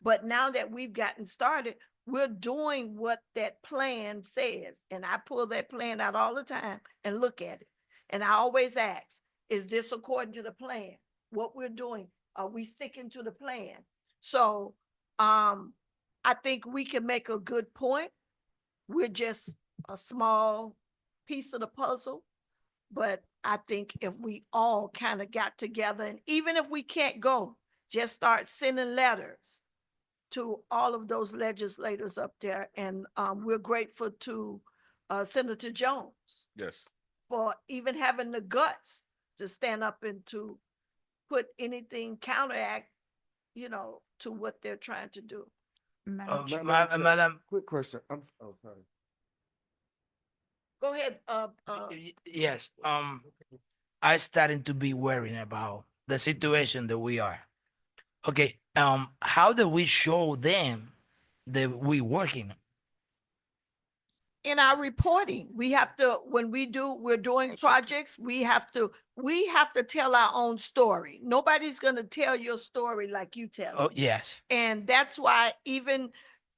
but now that we've gotten started, we're doing what that plan says. And I pull that plan out all the time and look at it. And I always ask, is this according to the plan? What we're doing, are we sticking to the plan? So I think we can make a good point. We're just a small piece of the puzzle, but I think if we all kind of got together, and even if we can't go, just start sending letters to all of those legislators up there. And we're grateful to Senator Jones Yes. for even having the guts to stand up and to put anything counteract, you know, to what they're trying to do. Madam Chair. Madam, Quick question. Oh, sorry. Go ahead. yes. I starting to be worried about the situation that we are. Okay. How do we show them that we working? In our reporting, we have to, when we're doing projects, we have to tell our own story. Nobody's going to tell your story like you tell it. Oh, yes. And that's why even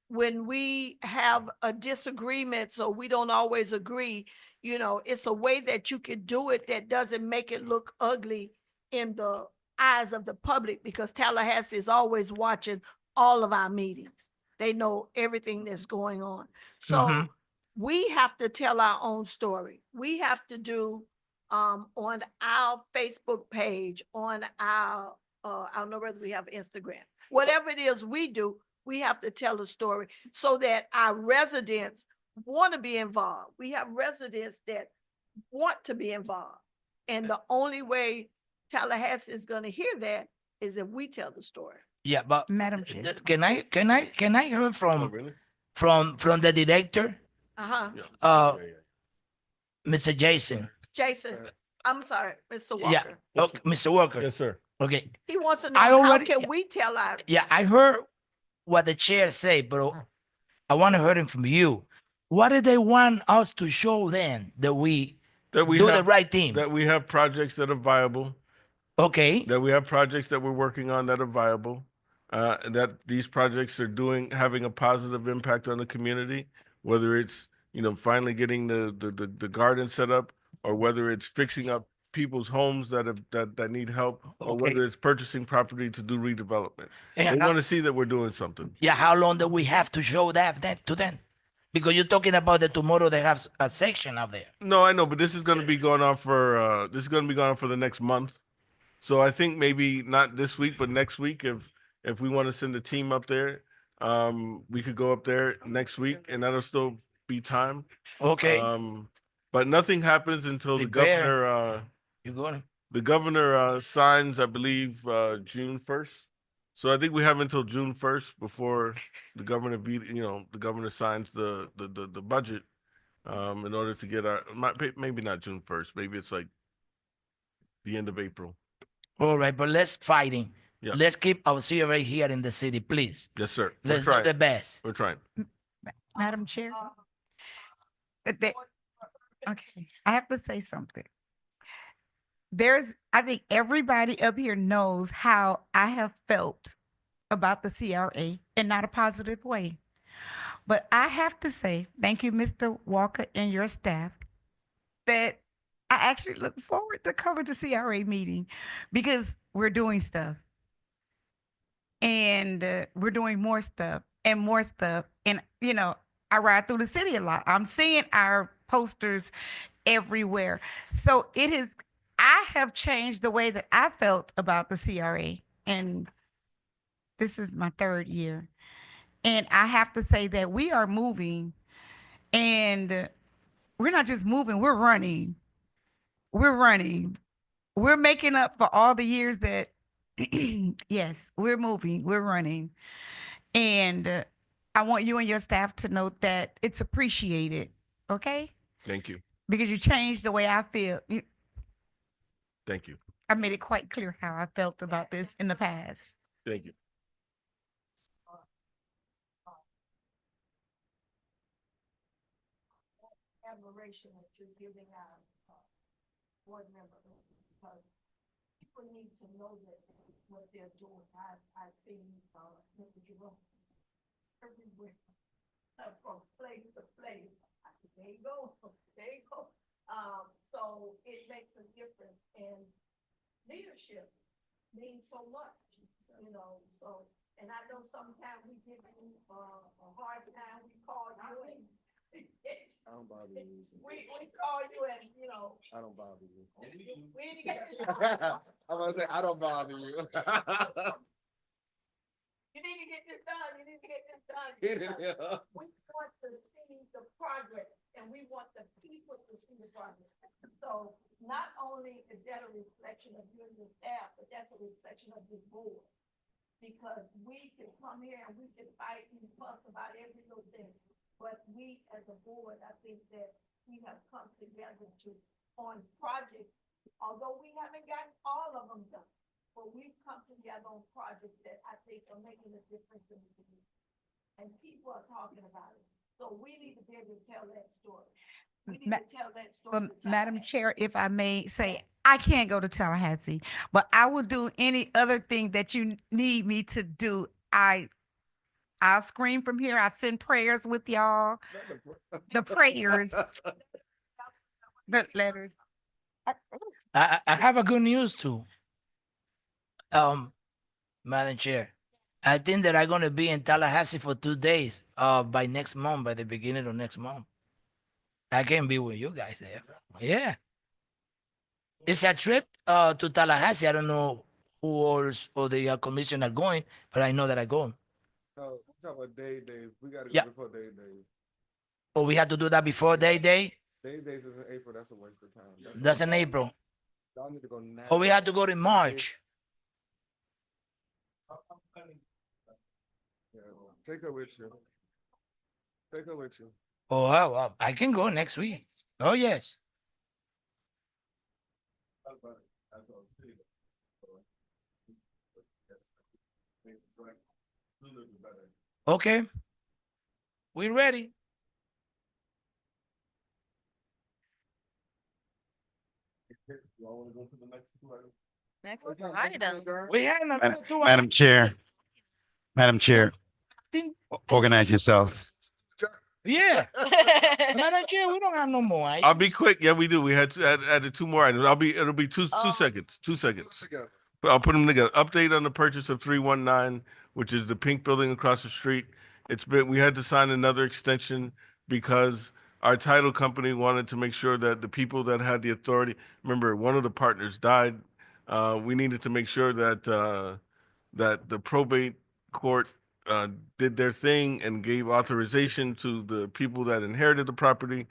when we have a disagreement, so we don't always agree, you know, it's a way that you could do it that doesn't make it look ugly in the eyes of the public, because Tallahassee is always watching all of our meetings. They know everything that's going on. So Mhm. we have to tell our own story. We have to do on our Facebook page, on our I don't know whether we have Instagram, whatever it is we do, we have to tell a story so that our residents want to be involved. We have residents that want to be involved. And the only way Tallahassee is going to hear that is if we tell the story. Yeah, but Madam Chair. can I hear Oh, from really? from the director, Uh-huh. Uh, Yeah, yeah. Mr. Jason? Jason, I'm sorry, Mr. Yeah. Walker. Okay, Mr. Walker. Yes, sir. Okay. He wants to know, I how already- can we tell our, Yeah, I heard what the chair say, but I want to hear it from you. What do they want us to show them that we That we do have the right thing? that we have projects that are viable, Okay. that we have projects that we're working on that are viable, that these projects are having a positive impact on the community, whether it's, you know, finally getting the garden set up, or whether it's fixing up people's homes that need help, or Okay. whether it's purchasing property to do redevelopment. Yeah, They how- want to see that we're doing something. Yeah, how long do we have to show that to them? Because you're talking about the tomorrow they have a section up there. No, I know, but this is going to be going on for the next month. So I think maybe not this week, but next week, if we want to send a team up there, we could go up there next week, and that'll still be time. Okay. But nothing happens until Prepare. You going? the governor signs, I believe, June 1st. So I think we have until June 1st before the governor signs the budget, in order to get maybe not June 1st, maybe it's like the end of April. All right, but let's fighting. Yeah. Let's keep our CRA here in the city, please. Yes, sir. We're Let's do trying. the best. We're trying. Madam Chair. Okay, I have to say something. I think everybody up here knows how I have felt about the CRA in not a positive way. But I have to say, thank you, Mr. Walker and your staff, that I actually look forward to coming to CRA meeting because we're doing stuff and we're doing more stuff and more stuff. And, I ride through the city a lot. I'm seeing our posters everywhere. So I have changed the way that I felt about the CRA. And this is my 3rd year. And I have to say that we are moving and we're not just moving, we're running. We're running. We're making up for all the years that, yes, we're moving, we're running. And I want you and your staff to know that it's appreciated. Okay? Thank you. Because you changed the way I feel. Thank you. I made it quite clear how I felt about this in the past. Thank you. Admiration that you're giving our board members because people need to know that what they're doing. I've seen Mr. Jerome everywhere from place to place. There you go. There you go. So it makes a difference, and leadership means so much, so, and I know sometimes we give you a hard time, we call you and I don't bother you. we call you and, I don't bother you. we need to get this, I'm gonna say, I don't bother you. you need to get this done, you need to get this done. Get it, because yeah. We want to see the progress, and we want the people to see the progress. So not only is that a reflection of you and your staff, but that's a reflection of this board. Because we can come here and we can fight and fuss about every little thing. But we, as a board, I think that we have come together on projects, although we haven't gotten all of them done. But we've come together on projects that I think are making a difference in the community. And people are talking about it. So we need to be able to tell that story. We need to tell that story. But Madam Chair, if I may say, I can't go to Tallahassee, but I will do any other thing that you need me to do. I'll scream from here. I send prayers with y'all. The prayers, the letters. I have a good news too. Madam Chair, I think that I'm gonna be in Tallahassee for 2 days. By next month, by the beginning of next month, I can be with you guys there. Yeah, it's a trip to Tallahassee. I don't know who else or the commission are going, but I know that I go. No, we're talking about days. We gotta go Yeah. before days. Or we have to do that before day. Days is in April, that's a waste of time. That's in April. Y'all need to go now. Or we have to go to March. Yeah, take her with you. Take her with you. Oh, well, I can go next week. Oh yes. Okay. We ready? Next item. We had another two Madam Chair, Madam Chair, items. organize yourself. Yeah. Madam Chair, we don't have no more. I'll be quick. Yeah, we do. We had to added 2 more items. It'll be two Oh. seconds. 2 Put seconds. it together. But I'll put them together. Update on the purchase of 319, which is the pink building across the street. We had to sign another extension because our title company wanted to make sure that the people that had the authority, remember, one of the partners died. We needed to make sure that that the probate court did their thing and gave authorization to the people that inherited the property.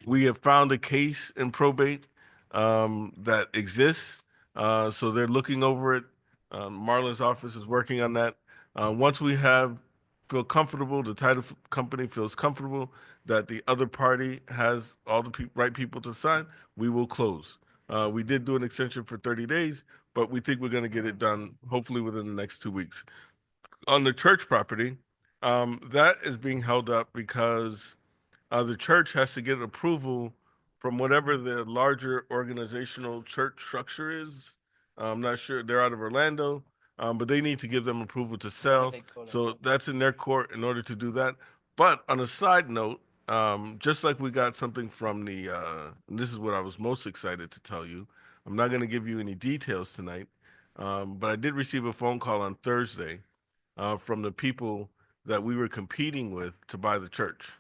We have found a case in probate that exists. So they're looking over it. Marlon's office is working on that. Once we feel comfortable, the title company feels comfortable that the other party has all the right people to sign, we will close. We did do an extension for 30 days, but we think we're going to get it done hopefully within the next 2 weeks. On the church property, that is being held up because the church has to get approval from whatever the larger organizational church structure is. I'm not sure, they're out of Orlando, but they need to give them approval to sell. they call it. So that's in their court in order to do that. But on a side note, just like we got something from the, and this is what I was most excited to tell you. I'm not going to give you any details tonight, but I did receive a phone call on Thursday from the people that we were competing with to buy the church.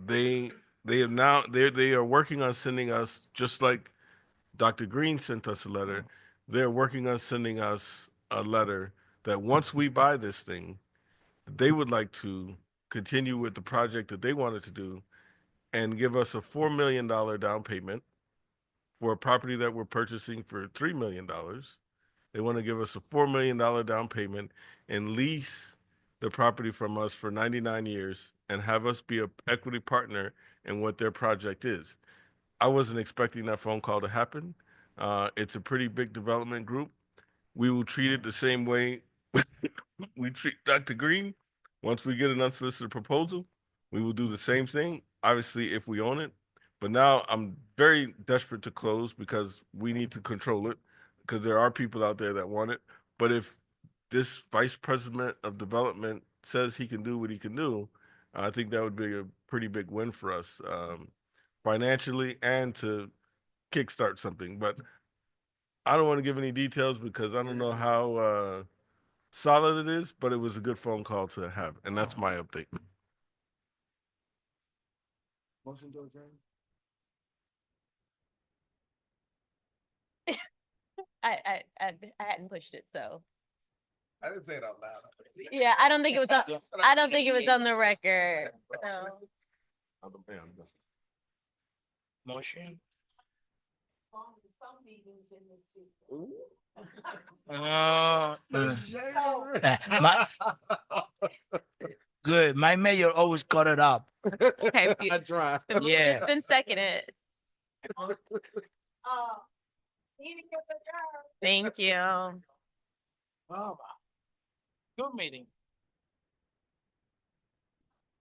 They have now they are working on sending us, just like Dr. Green sent us a letter. They're working on sending us a letter that once we buy this thing, they would like to continue with the project that they wanted to do and give us a $4 million down payment for a property that we're purchasing for $3 million. They want to give us a $4 million down payment and lease the property from us for 99 years and have us be an equity partner in what their project is. I wasn't expecting that phone call to happen. It's a pretty big development group. We will treat it the same way we treat Dr. Green. Once we get an unsolicited proposal, we will do the same thing, obviously, if we own it. But now I'm very desperate to close because we need to control it, because there are people out there that want it. But if this vice president of development says he can do what he can do, I think that would be a pretty big win for us, financially and to kickstart something. But I don't want to give any details because I don't know how solid it is, but it was a good phone call to have, and that's my update. Motion to adjourn? I hadn't pushed it, so. I didn't say it out loud. Yeah, I don't think it was on, I don't think it was on the record. So. Motion. Some meetings in the city. My, good. My mayor always cut it up. Okay. I tried. Yeah. It's been seconded. Meeting is adjourned. Thank you. Good meeting.